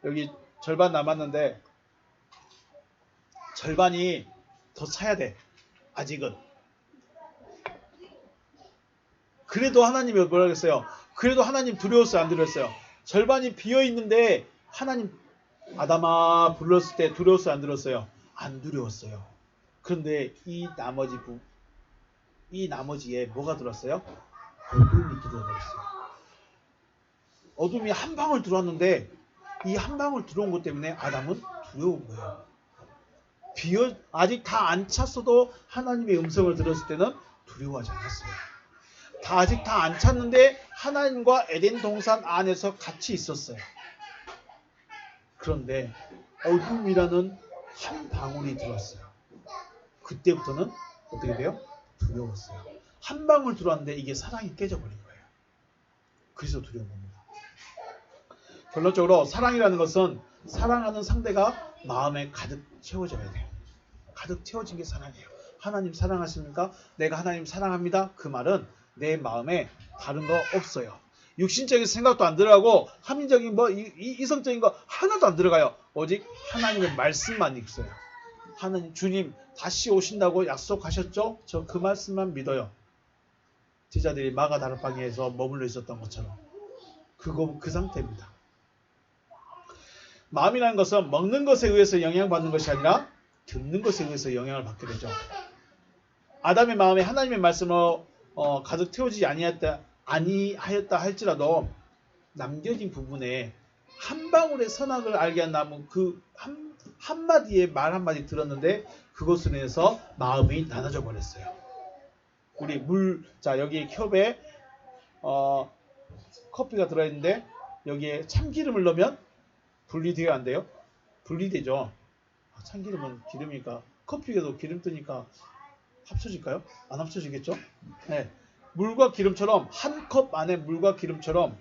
여기 절반 남았는데 절반이 더 차야 돼. 아직은. 그래도 하나님이 뭐라고 했어요? 그래도 하나님 두려웠어요? 안 두려웠어요? 절반이 비어있는데 하나님 아담아 불렀을 때 두려웠어요? 안 두려웠어요? 안 두려웠어요. 그런데 이 나머지에 뭐가 들어왔어요? 어둠이 들어버렸어요. 어둠이 한 방울 들어왔는데 이 한 방울 들어온 것 때문에 아담은 두려운 거예요. 아직 다 안 찼어도 하나님의 음성을 들었을 때는 두려워하지 않았어요. 아직 다 안 찼는데 하나님과 에덴 동산 안에서 같이 있었어요. 그런데 어둠이라는 한 방울이 들어왔어요. 그때부터는 어떻게 돼요? 두려웠어요. 한 방울 들어왔는데 이게 사랑이 깨져버린 거예요. 그래서 두려운 겁니다. 결론적으로 사랑이라는 것은 사랑하는 상대가 마음에 가득 채워져야 돼요. 가득 채워진 게 사랑이에요. 하나님 사랑하십니까? 내가 하나님 사랑합니다. 그 말은 내 마음에 다른 거 없어요. 육신적인 생각도 안 들어가고 합리적인 이성적인 거 하나도 안 들어가요. 오직 하나님의 말씀만 있어요. 하나님 주님 다시 오신다고 약속하셨죠? 저 그 말씀만 믿어요. 제자들이 마가 다락방에서 머물러 있었던 것처럼 그 상태입니다. 마음이라는 것은 먹는 것에 의해서 영향받는 것이 아니라 듣는 것에 의해서 영향을 받게 되죠. 아담의 마음에 하나님의 말씀으로 가득 채워지지 아니하였다 할지라도 남겨진 부분에 한 방울의 선악을 알게 한 나무 그 한마디의 말 한마디 들었는데 그것으로 인해서 마음이 나눠져 버렸어요. 우리 자 여기 컵에 커피가 들어있는데 여기에 참기름을 넣으면 분리돼야 안 돼요? 분리되죠. 참기름은 기름이니까 커피에도 기름 뜨니까 합쳐질까요? 안 합쳐지겠죠? 네. 물과 기름처럼 한 컵 안에 물과 기름처럼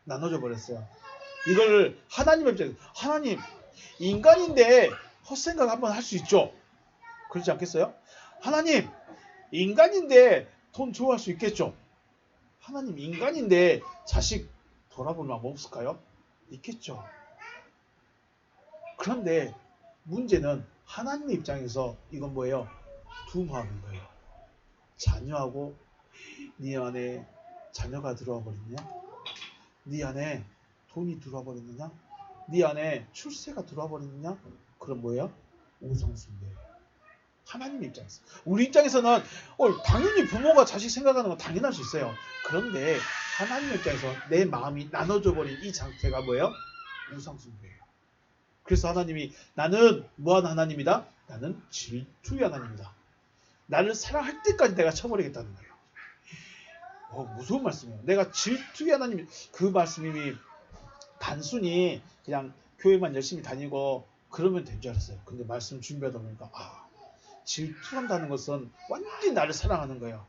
나눠져 버렸어요. 이걸 하나님의 입장에서 하나님 인간인데 헛생각 한번 할 수 있죠. 그렇지 않겠어요? 하나님 인간인데 돈 좋아할 수 있겠죠. 하나님 인간인데 자식 돌아볼 마음 없을까요? 있겠죠. 그런데 문제는 하나님의 입장에서 이건 뭐예요? 두 마음인 거예요. 자녀하고 네 안에 자녀가 들어와 버렸냐? 네 안에 돈이 들어와 버렸느냐? 네 안에 출세가 들어와 버렸느냐? 그럼 뭐예요? 우상숭배예요. 하나님 입장에서. 우리 입장에서는 당연히 부모가 자식 생각하는 건 당연할 수 있어요. 그런데 하나님 입장에서 내 마음이 나눠져 버린 이 상태가 뭐예요? 우상숭배예요. 그래서 하나님이 나는 뭐하는 하나님이다? 나는 질투의 하나님이다. 나를 사랑할 때까지 내가 쳐버리겠다는 거예요. 무서운 말씀이에요. 내가 질투의 하나님, 그 말씀이 단순히 그냥 교회만 열심히 다니고 그러면 된 줄 알았어요. 근데 말씀 준비하다 보니까 질투한다는 것은 완전히 나를 사랑하는 거예요.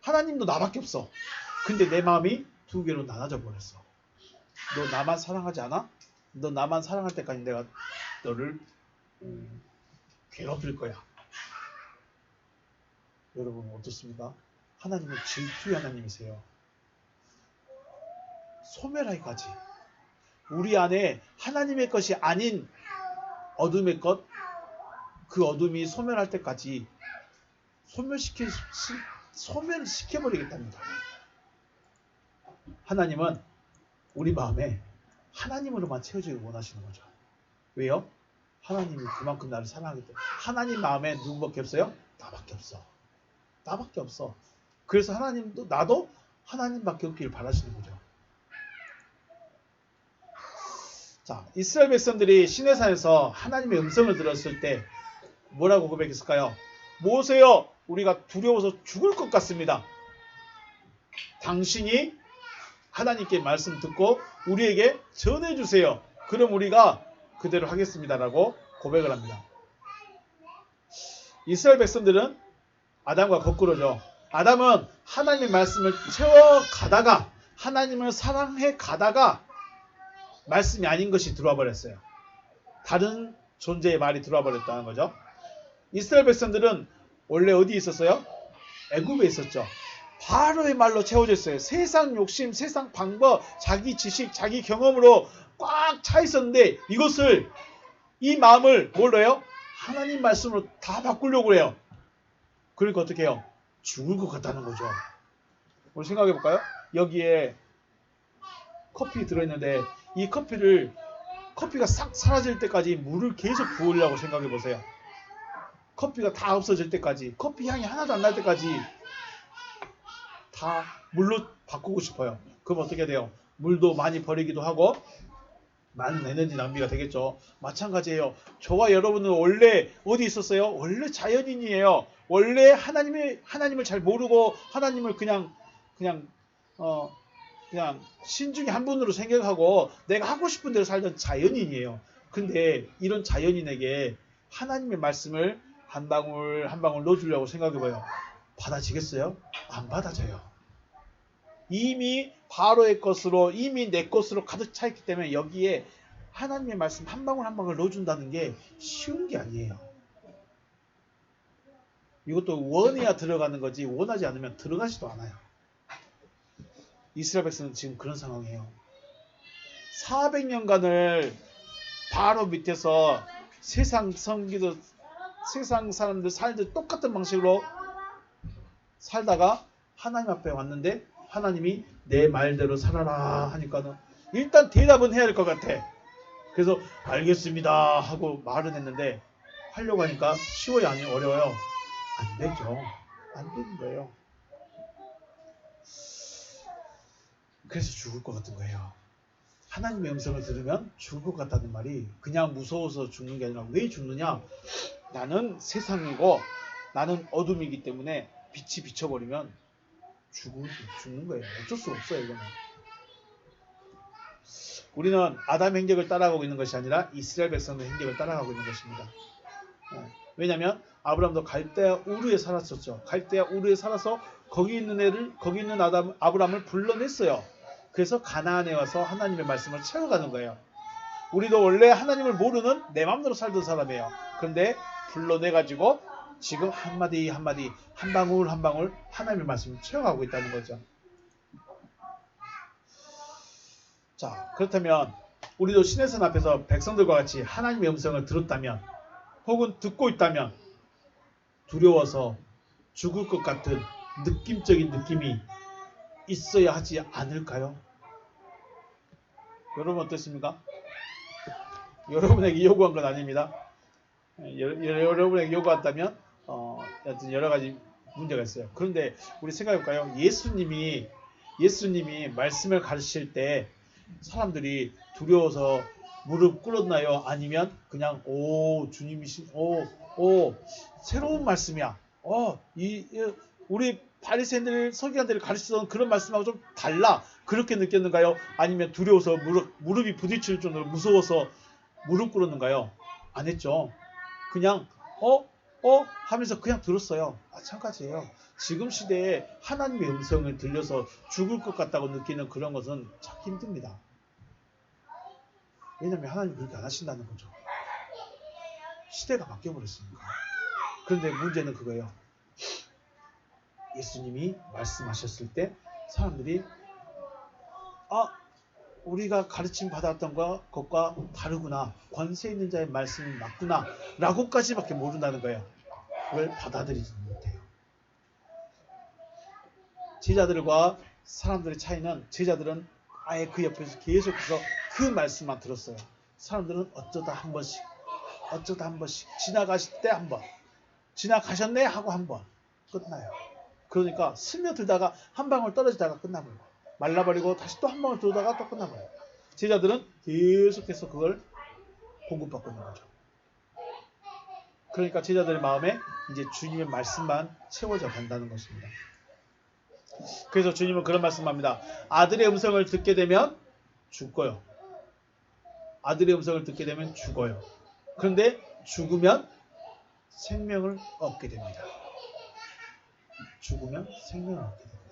하나님도 나밖에 없어. 근데 내 마음이 두 개로 나눠져 버렸어. 너 나만 사랑하지 않아? 너 나만 사랑할 때까지 내가 너를 괴롭힐 거야. 여러분 어떻습니까? 하나님은 질투의 하나님이세요. 소멸하기까지. 우리 안에 하나님의 것이 아닌 어둠의 것, 그 어둠이 소멸할 때까지 소멸시켜버리겠답니다. 하나님은 우리 마음에 하나님으로만 채워지길 원하시는 거죠. 왜요? 하나님이 그만큼 나를 사랑하기 때문에. 하나님 마음에 누구밖에 없어요? 나밖에 없어. 나밖에 없어. 그래서 하나님도 나도 하나님밖에 없기를 바라시는 거죠. 자, 이스라엘 백성들이 시내산에서 하나님의 음성을 들었을 때 뭐라고 고백했을까요? 모세여, 우리가 두려워서 죽을 것 같습니다. 당신이 하나님께 말씀 듣고 우리에게 전해주세요. 그럼 우리가 그대로 하겠습니다라고 고백을 합니다. 이스라엘 백성들은 아담과 거꾸로죠. 아담은 하나님의 말씀을 채워가다가 하나님을 사랑해 가다가 말씀이 아닌 것이 들어와 버렸어요. 다른 존재의 말이 들어와 버렸다는 거죠. 이스라엘 백성들은 원래 어디 있었어요? 애굽에 있었죠. 바로의 말로 채워져 있어요. 세상 욕심, 세상 방법, 자기 지식, 자기 경험으로 꽉 차 있었는데 이 마음을 뭘로 해요? 하나님 말씀으로 다 바꾸려고 해요. 그러니까 어떻게 해요? 죽을 것 같다는 거죠. 우리 생각해 볼까요? 여기에 커피 들어있는데 이 커피가 싹 사라질 때까지 물을 계속 부으려고 생각해 보세요. 커피가 다 없어질 때까지, 커피 향이 하나도 안 날 때까지 다 물로 바꾸고 싶어요. 그럼 어떻게 돼요? 물도 많이 버리기도 하고 많은 에너지 낭비가 되겠죠. 마찬가지예요. 저와 여러분은 원래 어디 있었어요? 원래 자연인이에요. 원래 하나님을 잘 모르고 하나님을 그냥 신 중에 한 분으로 생각하고 내가 하고 싶은 대로 살던 자연인이에요. 근데 이런 자연인에게 하나님의 말씀을 한 방울 한 방울 넣어주려고 생각해봐요. 받아지겠어요? 안 받아져요. 이미 바로의 것으로, 이미 내 것으로 가득 차 있기 때문에 여기에 하나님의 말씀 한 방울 한 방울 넣어준다는 게 쉬운 게 아니에요. 이것도 원해야 들어가는 거지 원하지 않으면 들어가지도 않아요. 이스라엘 백성은 지금 그런 상황이에요. 400년간을 바로 밑에서 세상 사람들 살들 똑같은 방식으로 살다가 하나님 앞에 왔는데 하나님이 내 말대로 살아라 하니까는 일단 대답은 해야 될 것 같아. 그래서 알겠습니다 하고 말은 했는데 하려고 하니까 쉬워요? 아니면 어려워요? 안 되죠. 안 되는 거예요. 그래서 죽을 것 같은 거예요. 하나님의 음성을 들으면 죽을 것 같다는 말이 그냥 무서워서 죽는 게 아니라 왜 죽느냐? 나는 세상이고 나는 어둠이기 때문에 빛이 비춰버리면 죽는 거예요. 어쩔 수 없어요. 이거는. 우리는 아담 행적을 따라가고 있는 것이 아니라 이스라엘 백성의 행적을 따라가고 있는 것입니다. 왜냐하면 아브라함도 갈대아 우르에 살았었죠. 갈대아 우르에 살아서 거기 있는 아브라함을 불러냈어요. 그래서 가나안에 와서 하나님의 말씀을 채워가는 거예요. 우리도 원래 하나님을 모르는 내 마음대로 살던 사람이에요. 그런데 불러내가지고 지금 한마디 한마디 한 방울 한 방울 하나님의 말씀을 채워가고 있다는 거죠. 자, 그렇다면 우리도 시내산 앞에서 백성들과 같이 하나님의 음성을 들었다면 혹은 듣고 있다면 두려워서 죽을 것 같은 느낌적인 느낌이 있어야 하지 않을까요? 여러분 어떻습니까? 여러분에게 요구한 건 아닙니다. 여러분에게 요구한다면 여튼 여러 가지 문제가 있어요. 그런데 우리 생각해볼까요? 예수님이 말씀을 가르치실 때 사람들이 두려워서 무릎 꿇었나요? 아니면 그냥 주님이신 새로운 말씀이야. 우리 바리새인들 서기관들이 가르치던 그런 말씀하고 좀 달라. 그렇게 느꼈는가요? 아니면 두려워서 무릎이 부딪힐 정도로 무서워서 무릎 꿇었는가요? 안 했죠. 그냥 하면서 그냥 들었어요. 마찬가지예요. 지금 시대에 하나님의 음성을 들려서 죽을 것 같다고 느끼는 그런 것은 찾기 힘듭니다. 왜냐하면 하나님이 그렇게 안 하신다는 거죠. 시대가 바뀌어버렸으니까. 그런데 문제는 그거예요. 예수님이 말씀하셨을 때 사람들이 우리가 가르침 받았던 것과 다르구나. 권세 있는 자의 말씀이 맞구나. 라고까지밖에 모른다는 거예요. 그걸 받아들이지 못해요. 제자들과 사람들의 차이는 제자들은 아예 그 옆에서 계속해서 그 말씀만 들었어요. 사람들은 어쩌다 한 번씩 지나가실 때 한 번, 지나가셨네 하고 한 번 끝나요. 그러니까 스며들다가 한 방울 떨어지다가 끝나버려요. 말라버리고 다시 또 한 방울 들어다가 또 끝나버려요. 제자들은 계속해서 그걸 공급받고 있는 거죠. 그러니까 제자들의 마음에 이제 주님의 말씀만 채워져 간다는 것입니다. 그래서 주님은 그런 말씀합니다. 아들의 음성을 듣게 되면 죽어요. 아들의 음성을 듣게 되면 죽어요. 그런데 죽으면 생명을 얻게 됩니다. 죽으면 생명을 얻게 됩니다.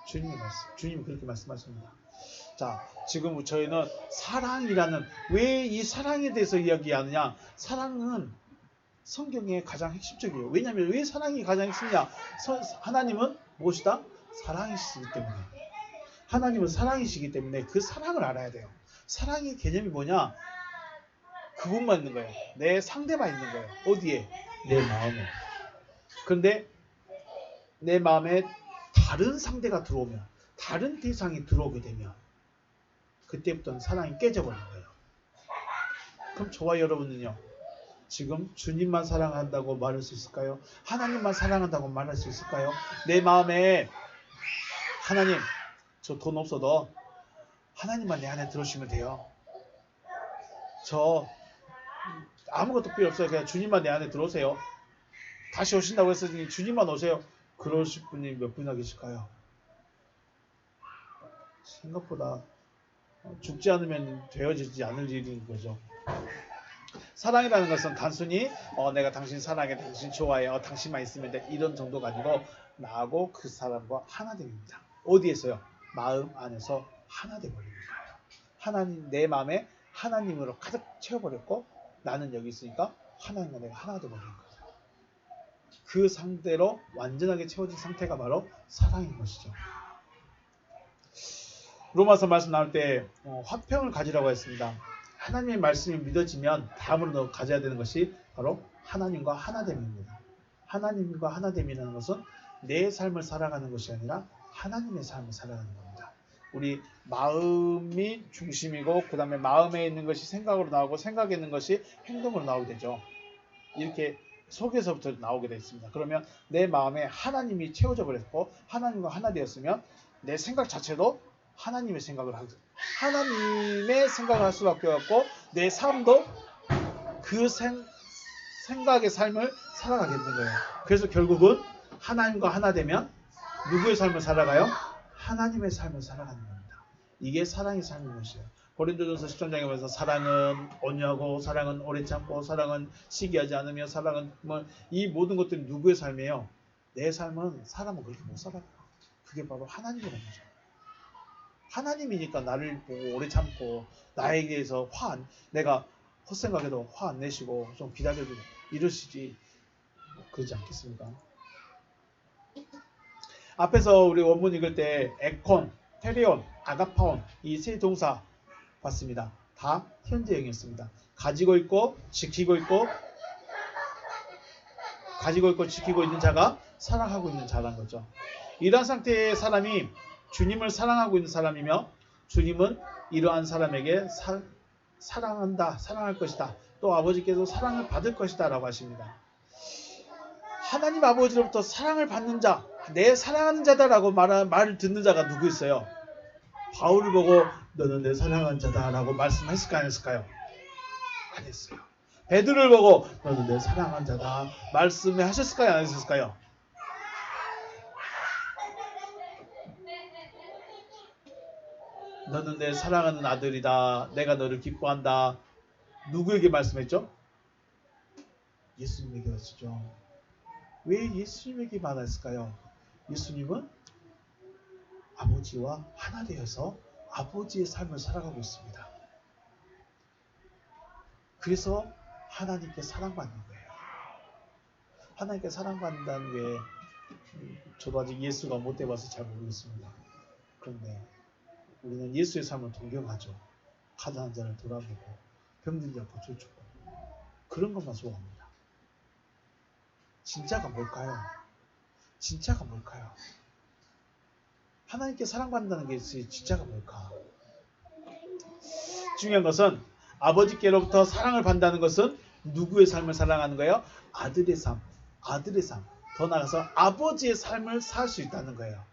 주님의 말씀, 주님이 그렇게 말씀하십니다. 자, 지금 저희는 사랑이라는, 왜 이 사랑에 대해서 이야기하느냐? 사랑은 성경의 가장 핵심적이에요. 왜냐하면 왜 사랑이 가장 핵심이냐? 하나님은 무엇이다? 사랑이시기 때문에. 하나님은 사랑이시기 때문에 그 사랑을 알아야 돼요. 사랑의 개념이 뭐냐? 그것만 있는 거예요. 내 상대만 있는 거예요. 어디에? 내 마음에. 그런데 내 마음에 다른 상대가 들어오면, 다른 대상이 들어오게 되면 그때부터는 사랑이 깨져버리는 거예요. 그럼 저와 여러분은요, 지금 주님만 사랑한다고 말할 수 있을까요? 하나님만 사랑한다고 말할 수 있을까요? 내 마음에 하나님, 저 돈 없어도 하나님만 내 안에 들어오시면 돼요. 저 아무것도 필요 없어요. 그냥 주님만 내 안에 들어오세요. 다시 오신다고 했으니 주님만 오세요. 그러실 분이 몇 분이나 계실까요? 생각보다 죽지 않으면 되어지지 않을 일인 거죠. 사랑이라는 것은 단순히 내가 당신 사랑해, 당신 좋아해, 당신만 있으면 돼, 이런 정도가 아니고 나하고 그 사람과 하나 됩니다. 어디에서요? 마음 안에서 하나 돼버리는 거예요. 하나님, 내 마음에 하나님으로 가득 채워버렸고 나는 여기 있으니까 하나님과 내가 하나 돼버리는 거예요. 그 상대로 완전하게 채워진 상태가 바로 사랑인 것이죠. 로마서 말씀 나올 때 화평을 가지라고 했습니다. 하나님의 말씀이 믿어지면 다음으로 가져야 되는 것이 바로 하나님과 하나됨입니다. 하나님과 하나됨이라는 것은 내 삶을 살아가는 것이 아니라 하나님의 삶을 살아가는 겁니다. 우리 마음이 중심이고 그 다음에 마음에 있는 것이 생각으로 나오고 생각에 있는 것이 행동으로 나오게 되죠. 이렇게 속에서부터 나오게 되어 있습니다. 그러면 내 마음에 하나님이 채워져 버렸고 하나님과 하나 되었으면 내 생각 자체도 하나님의 생각을 하고 하나님의 생각을 할 수밖에 없고 내 삶도 그 생각의 삶을 살아가게 되는 거예요. 그래서 결국은 하나님과 하나 되면 누구의 삶을 살아가요? 하나님의 삶을 살아가는 겁니다. 이게 사랑의 삶인 것이에요. 고린도전서 10장에 보면서 사랑은 온유하고 사랑은 오래 참고 사랑은 시기하지 않으며 사랑은 이 모든 것들이 누구의 삶이에요? 내 삶은 사람은 그렇게 못 살아요. 그게 바로 하나님이라는 거죠. 하나님이니까 나를 보고 오래 참고 나에게서 내가 헛생각해도 화 안 내시고 좀 기다려주고 이러시지 그러지 않겠습니까? 앞에서 우리 원문 읽을 때 에콘, 테레온, 아가파온 이 세 동사 봤습니다. 다 현재형이었습니다. 가지고 있고 지키고 있고 지키고 있는 자가 사랑하고 있는 자라는 거죠. 이러한 상태의 사람이 주님을 사랑하고 있는 사람이며 주님은 이러한 사람에게 사랑한다, 사랑할 것이다. 또 아버지께서 사랑을 받을 것이다 라고 하십니다. 하나님 아버지로부터 사랑을 받는 자, 내 사랑하는 자다라고 말을 듣는 자가 누구 있어요? 바울을 보고 너는 내 사랑하는 자다라고 말씀했을까요? 안 했을까요? 안 했어요. 베드로를 보고 너는 내 사랑하는 자다 말씀을 하셨을까요? 안 하셨을까요? 너는 내 사랑하는 아들이다. 내가 너를 기뻐한다. 누구에게 말씀했죠? 예수님에게 하시죠. 왜 예수님에게 말했을까요? 예수님은 아버지와 하나 되어서 아버지의 삶을 살아가고 있습니다. 그래서 하나님께 사랑받는 거예요. 하나님께 사랑받는다는 게 저도 아직 예수가 못 돼봐서 잘 모르겠습니다. 그런데 우리는 예수의 삶을 동경하죠. 가난한 자를 돌아보고 병든 자를 고쳐주고 그런 것만 소원합니다. 진짜가 뭘까요? 진짜가 뭘까요? 하나님께 사랑받는다는 게 진짜가 뭘까? 중요한 것은 아버지께로부터 사랑을 받는다는 것은 누구의 삶을 사랑하는 거예요? 아들의 삶, 아들의 삶. 더 나아가서 아버지의 삶을 살 수 있다는 거예요.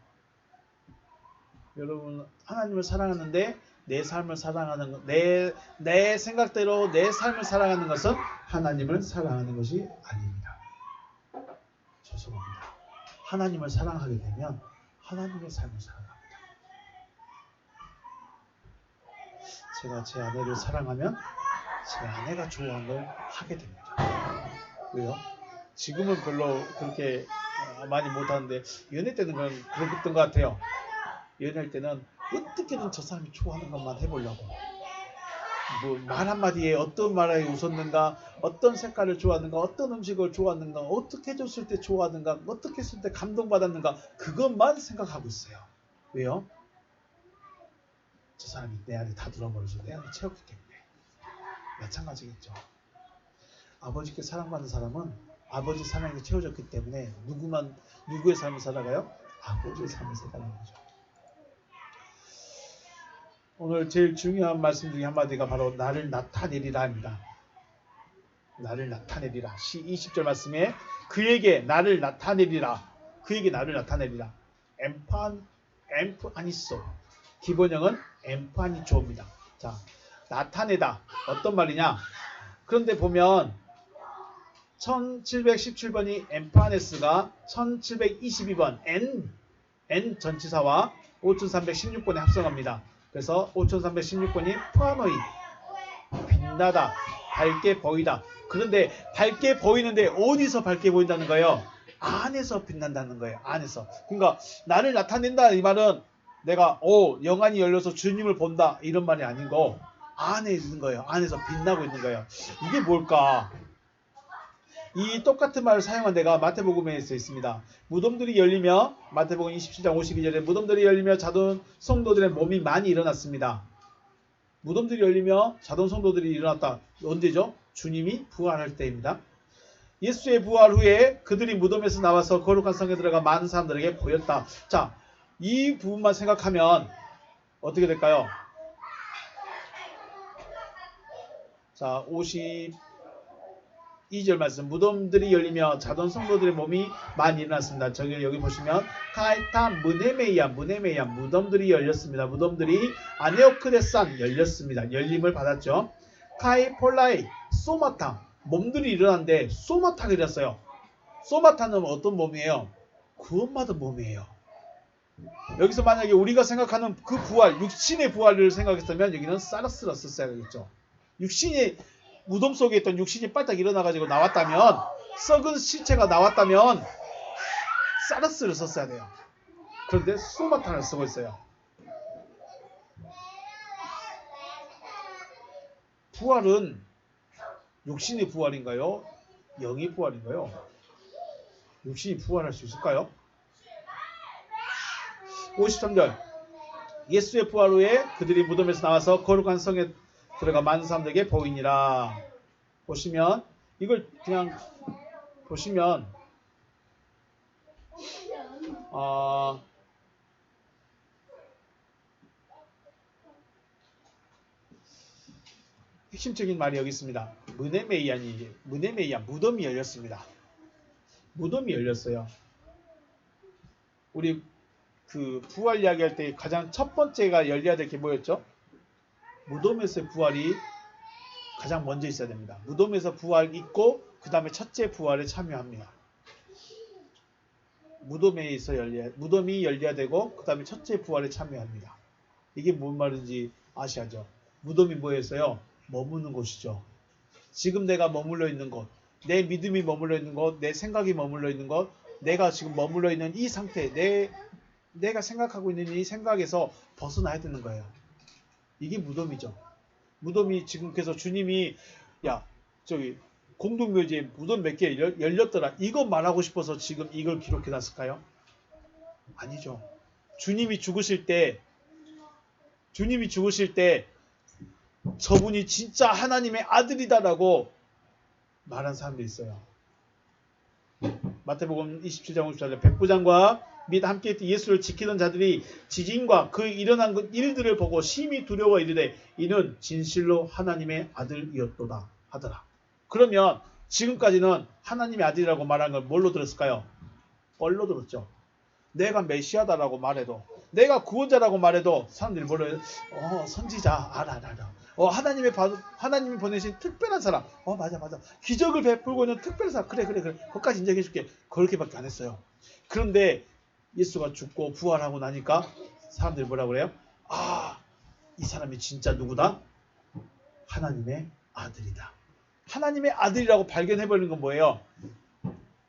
여러분 하나님을 사랑하는데 내 삶을 사랑하는 것, 내 생각대로 내 삶을 사랑하는 것은 하나님을 사랑하는 것이 아닙니다. 죄송합니다. 하나님을 사랑하게 되면 하나님의 삶을 살아갑니다. 제가 제 아내를 사랑하면 제 아내가 좋아하는 걸 하게 됩니다. 왜요? 지금은 별로 그렇게 많이 못하는데 연애 때는 그랬던 것 같아요. 연애할 때는 어떻게든 저 사람이 좋아하는 것만 해보려고 뭐 말 한마디에 어떤 말에 웃었는가, 어떤 색깔을 좋아하는가, 어떤 음식을 좋아하는가, 어떻게 해줬을 때 좋아하는가, 어떻게 했을 때 감동받았는가 그것만 생각하고 있어요. 왜요? 저 사람이 내 안에 다 들어버려서 내 안에 채웠기 때문에. 마찬가지겠죠. 아버지께 사랑받는 사람은 아버지 사랑이 채워졌기 때문에 누구의 삶을 살아가요? 아버지의 삶을 살아가는 거죠. 오늘 제일 중요한 말씀 중에 한마디가 바로 나를 나타내리라 합니다. 나를 나타내리라. 20절 말씀에 그에게 나를 나타내리라. 그에게 나를 나타내리라. 엠프아니소. 기본형은 엠프아니조입니다. 자, 나타내다. 어떤 말이냐? 그런데 보면 1717번이 엠파네스가 1722번 N 전치사와 5316번에 합성합니다. 그래서 5316번이 푸아노이 빛나다, 밝게 보이다. 그런데 밝게 보이는데 어디서 밝게 보인다는 거예요? 안에서 빛난다는 거예요. 안에서. 그러니까 나를 나타낸다 이 말은 내가 영안이 열려서 주님을 본다 이런 말이 아니고 안에 있는 거예요. 안에서 빛나고 있는 거예요. 이게 뭘까? 이 똑같은 말을 사용한 데가 마태복음에 써 있습니다. 무덤들이 열리며 마태복음 27장 52절에 무덤들이 열리며 자돈 성도들의 몸이 많이 일어났습니다. 무덤들이 열리며 자돈 성도들이 일어났다. 언제죠? 주님이 부활할 때입니다. 예수의 부활 후에 그들이 무덤에서 나와서 거룩한 성에 들어가 많은 사람들에게 보였다. 자, 이 부분만 생각하면 어떻게 될까요? 자, 52절 말씀. 무덤들이 열리며 자돈 성도들의 몸이 많이 일어났습니다. 여기 보시면 카이타 무네메이안 무덤들이 열렸습니다. 무덤들이 아네오크데산 열렸습니다. 열림을 받았죠. 카이폴라이 소마타 몸들이 일어났는데 소마타가 일어났어요. 소마타는 어떤 몸이에요? 구원받은 몸이에요. 여기서 만약에 우리가 생각하는 그 부활, 육신의 부활을 생각했다면 여기는 사라스라 썼어야 되겠죠. 육신이 무덤 속에 있던 육신이 빨딱 일어나가지고 나왔다면, 썩은 시체가 나왔다면 사라스를 썼어야 돼요. 그런데 소마탄을 쓰고 있어요. 부활은 육신의 부활인가요? 영의 부활인가요? 육신이 부활할 수 있을까요? 53절 예수의 부활 후에 그들이 무덤에서 나와서 거룩한 성에 들어가 많은 사람들에게 보이니라. 보시면 이걸 그냥 보시면 핵심적인 말이 여기 있습니다. 무네메이안 무덤이 열렸습니다. 무덤이 열렸어요. 우리 그 부활 이야기할 때 가장 첫 번째가 열려야 될 게 뭐였죠? 무덤에서의 부활이 가장 먼저 있어야 됩니다. 무덤에서 부활 있고 그 다음에 첫째 부활에 참여합니다. 무덤이 열려야 되고 그 다음에 첫째 부활에 참여합니다. 이게 뭔 말인지 아시죠? 무덤이 뭐였어요? 머무는 곳이죠. 지금 내가 머물러 있는 곳, 내 믿음이 머물러 있는 곳, 내 생각이 머물러 있는 곳, 내가 지금 머물러 있는 이 상태, 내가 생각하고 있는 이 생각에서 벗어나야 되는 거예요. 이게 무덤이죠. 무덤이 지금 그래서 주님이 야 저기 공동묘지에 무덤 몇 개 열렸더라 이거 말하고 싶어서 지금 이걸 기록해 놨을까요? 아니죠. 주님이 죽으실 때 저분이 진짜 하나님의 아들이다라고 말한 사람도 있어요. 마태복음 27장 54절 백부장과 및 함께 예수를 지키던 자들이 지진과 그 일어난 일들을 보고 심히 두려워 이르되 이는 진실로 하나님의 아들이었도다 하더라. 그러면 지금까지는 하나님의 아들이라고 말한 걸 뭘로 들었을까요? 뻘로 들었죠. 내가 메시아다라고 말해도 내가 구원자라고 말해도 사람들이 뭐래요? 선지자 알아. 하나님이 보내신 특별한 사람. 맞아. 기적을 베풀고 있는 특별한 사람. 그래. 그것까지 인정해 줄게. 그렇게밖에 안 했어요. 그런데 예수가 죽고 부활하고 나니까 사람들이 뭐라고 그래요? 이 사람이 진짜 누구다? 하나님의 아들이다. 하나님의 아들이라고 발견해버리는 건 뭐예요?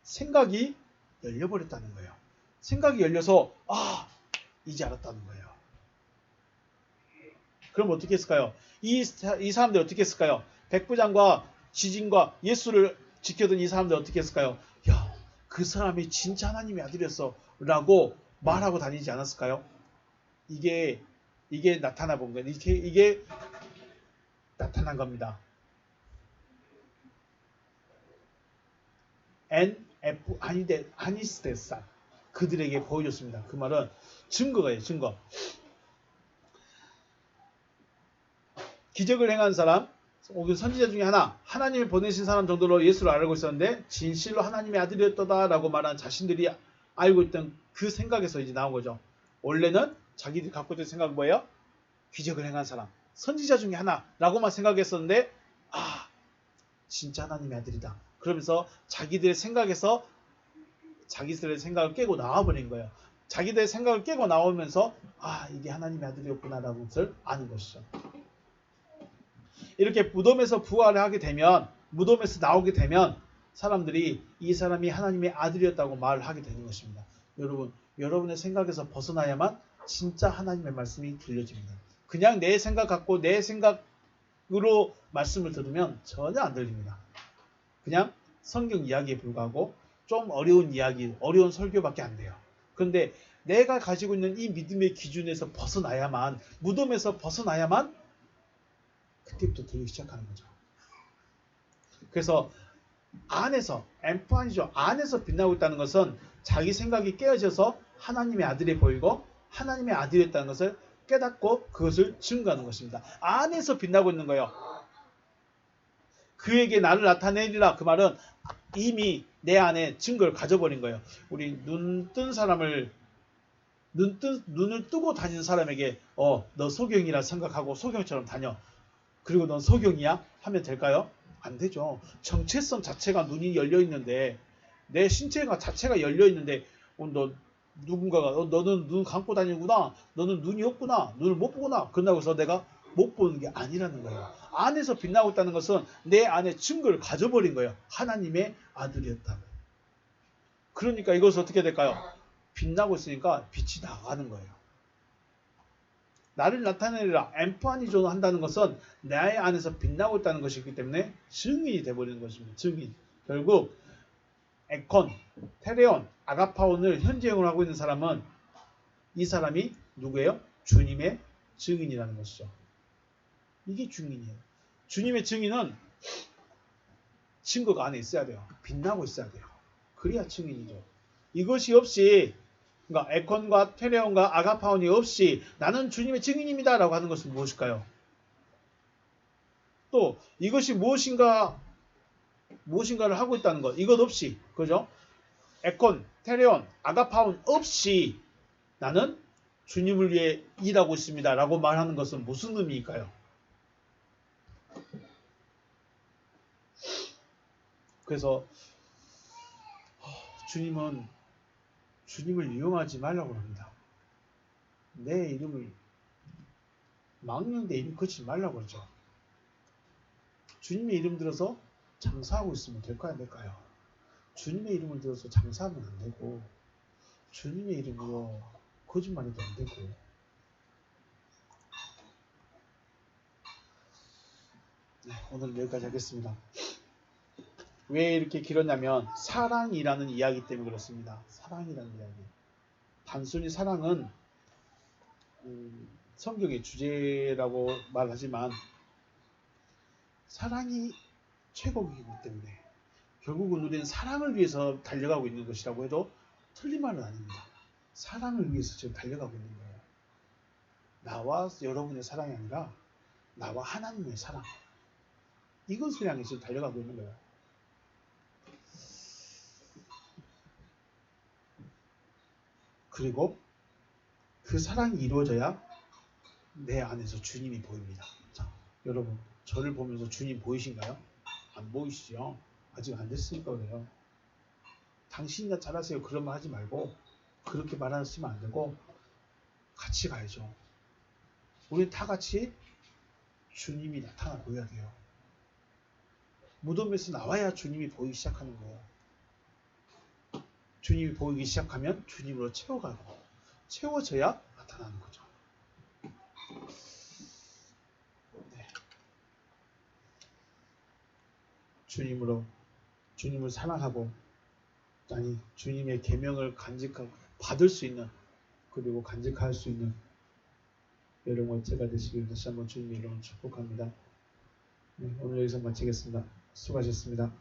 생각이 열려버렸다는 거예요. 생각이 열려서 이제 알았다는 거예요. 그럼 어떻게 했을까요? 이 사람들이 어떻게 했을까요? 백부장과 지진과 예수를 지켜던 이 사람들이 어떻게 했을까요? 야, 그 사람이 진짜 하나님의 아들이었어 라고 말하고 다니지 않았을까요? 이게 나타나 본 거예요. 이게 나타난 겁니다. 아니스테사 그들에게 보여줬습니다. 그 말은 증거예요. 증거. 기적을 행한 사람, 선지자 중에 하나님이 보내신 사람 정도로 예수를 알고 있었는데 진실로 하나님의 아들이었다라고 말한 자신들이 알고 있던 그 생각에서 이제 나온 거죠. 원래는 자기들이 갖고 있던 생각은 뭐예요? 기적을 행한 사람, 선지자 중에 하나라고만 생각했었는데 진짜 하나님의 아들이다. 그러면서 자기들의 생각에서 자기들의 생각을 깨고 나와버린 거예요. 자기들의 생각을 깨고 나오면서 이게 하나님의 아들이었구나라는 것을 아는 것이죠. 이렇게 무덤에서 부활을 하게 되면 무덤에서 나오게 되면 사람들이 이 사람이 하나님의 아들이었다고 말을 하게 되는 것입니다. 여러분의 생각에서 벗어나야만 진짜 하나님의 말씀이 들려집니다. 그냥 내 생각 갖고 내 생각으로 말씀을 들으면 전혀 안 들립니다. 그냥 성경 이야기에 불과하고 좀 어려운 이야기, 어려운 설교밖에 안 돼요. 그런데 내가 가지고 있는 이 믿음의 기준에서 벗어나야만, 무덤에서 벗어나야만 그때부터 들리기 시작하는 거죠. 그래서 안에서 빛나고 있다는 것은 자기 생각이 깨어져서 하나님의 아들이 보이고 하나님의 아들이었다는 것을 깨닫고 그것을 증거하는 것입니다. 안에서 빛나고 있는 거예요. 그에게 나를 나타내리라. 그 말은 이미 내 안에 증거를 가져버린 거예요. 우리 눈을 뜨고 다니는 사람에게 너 소경이라 생각하고 소경처럼 다녀. 그리고 넌 소경이야? 하면 될까요? 안 되죠. 정체성 자체가 눈이 열려있는데 내 신체가 자체가 열려있는데 너 누군가가 너는 눈 감고 다니는구나. 너는 눈이 없구나. 눈을 못 보구나. 그런다고 해서 내가 못 보는 게 아니라는 거예요. 안에서 빛나고 있다는 것은 내 안에 증거를 가져버린 거예요. 하나님의 아들이었다고. 그러니까 이것은 어떻게 될까요? 빛나고 있으니까 빛이 나가는 거예요. 나를 나타내리라 엠파니존 한다는 것은 내 안에서 빛나고 있다는 것이기 때문에 증인이 되어버리는 것입니다. 증인. 결국 에콘, 테레온, 아가파온을 현재형으로 하고 있는 사람은 이 사람이 누구예요? 주님의 증인이라는 것이죠. 이게 증인이에요. 주님의 증인은 증거가 안에 있어야 돼요. 빛나고 있어야 돼요. 그래야 증인이죠. 이것이 없이 그러니까 에콘과 테레온과 아가파온이 없이 나는 주님의 증인입니다 라고 하는 것은 무엇일까요? 또 이것이 무엇인가를 하고 있다는 것 이것 없이 그죠? 에콘, 테레온, 아가파온 없이 나는 주님을 위해 일하고 있습니다 라고 말하는 것은 무슨 의미일까요? 그래서 주님은 주님을 이용하지 말라고 합니다. 내 이름을 막는 데 이름 거치지 말라고 그러죠. 주님의 이름 들어서 장사하고 있으면 될까요? 안 될까요? 주님의 이름을 들어서 장사하면 안 되고 주님의 이름으로 거짓말해도 안 되고 네, 오늘 여기까지 하겠습니다. 왜 이렇게 길었냐면 사랑이라는 이야기 때문에 그렇습니다. 사랑이라는 이야기. 단순히 사랑은 성경의 주제라고 말하지만 사랑이 최고이기 때문에 결국은 우리는 사랑을 위해서 달려가고 있는 것이라고 해도 틀린 말은 아닙니다. 사랑을 위해서 지금 달려가고 있는 거예요. 나와 여러분의 사랑이 아니라 나와 하나님의 사랑. 이것을 향해 지금 달려가고 있는 거예요. 그리고 그 사랑이 이루어져야 내 안에서 주님이 보입니다. 자, 여러분 저를 보면서 주님 보이신가요? 안 보이시죠? 아직 안 됐으니까 그래요. 당신이나 잘하세요. 그런 말 하지 말고 그렇게 말하시면 안 되고 같이 가야죠. 우리 다 같이 주님이 나타나 보여야 돼요. 무덤에서 나와야 주님이 보이기 시작하는 거예요. 주님이 보이기 시작하면 주님으로 채워가고 채워져야 나타나는 거죠. 네. 주님을 사랑하고 아니 주님의 계명을 간직하고 받을 수 있는 그리고 간직할 수 있는 여러분 어째가 되시길 다시 한번 주님의 이름으로 축복합니다. 네, 오늘 여기서 마치겠습니다. 수고하셨습니다.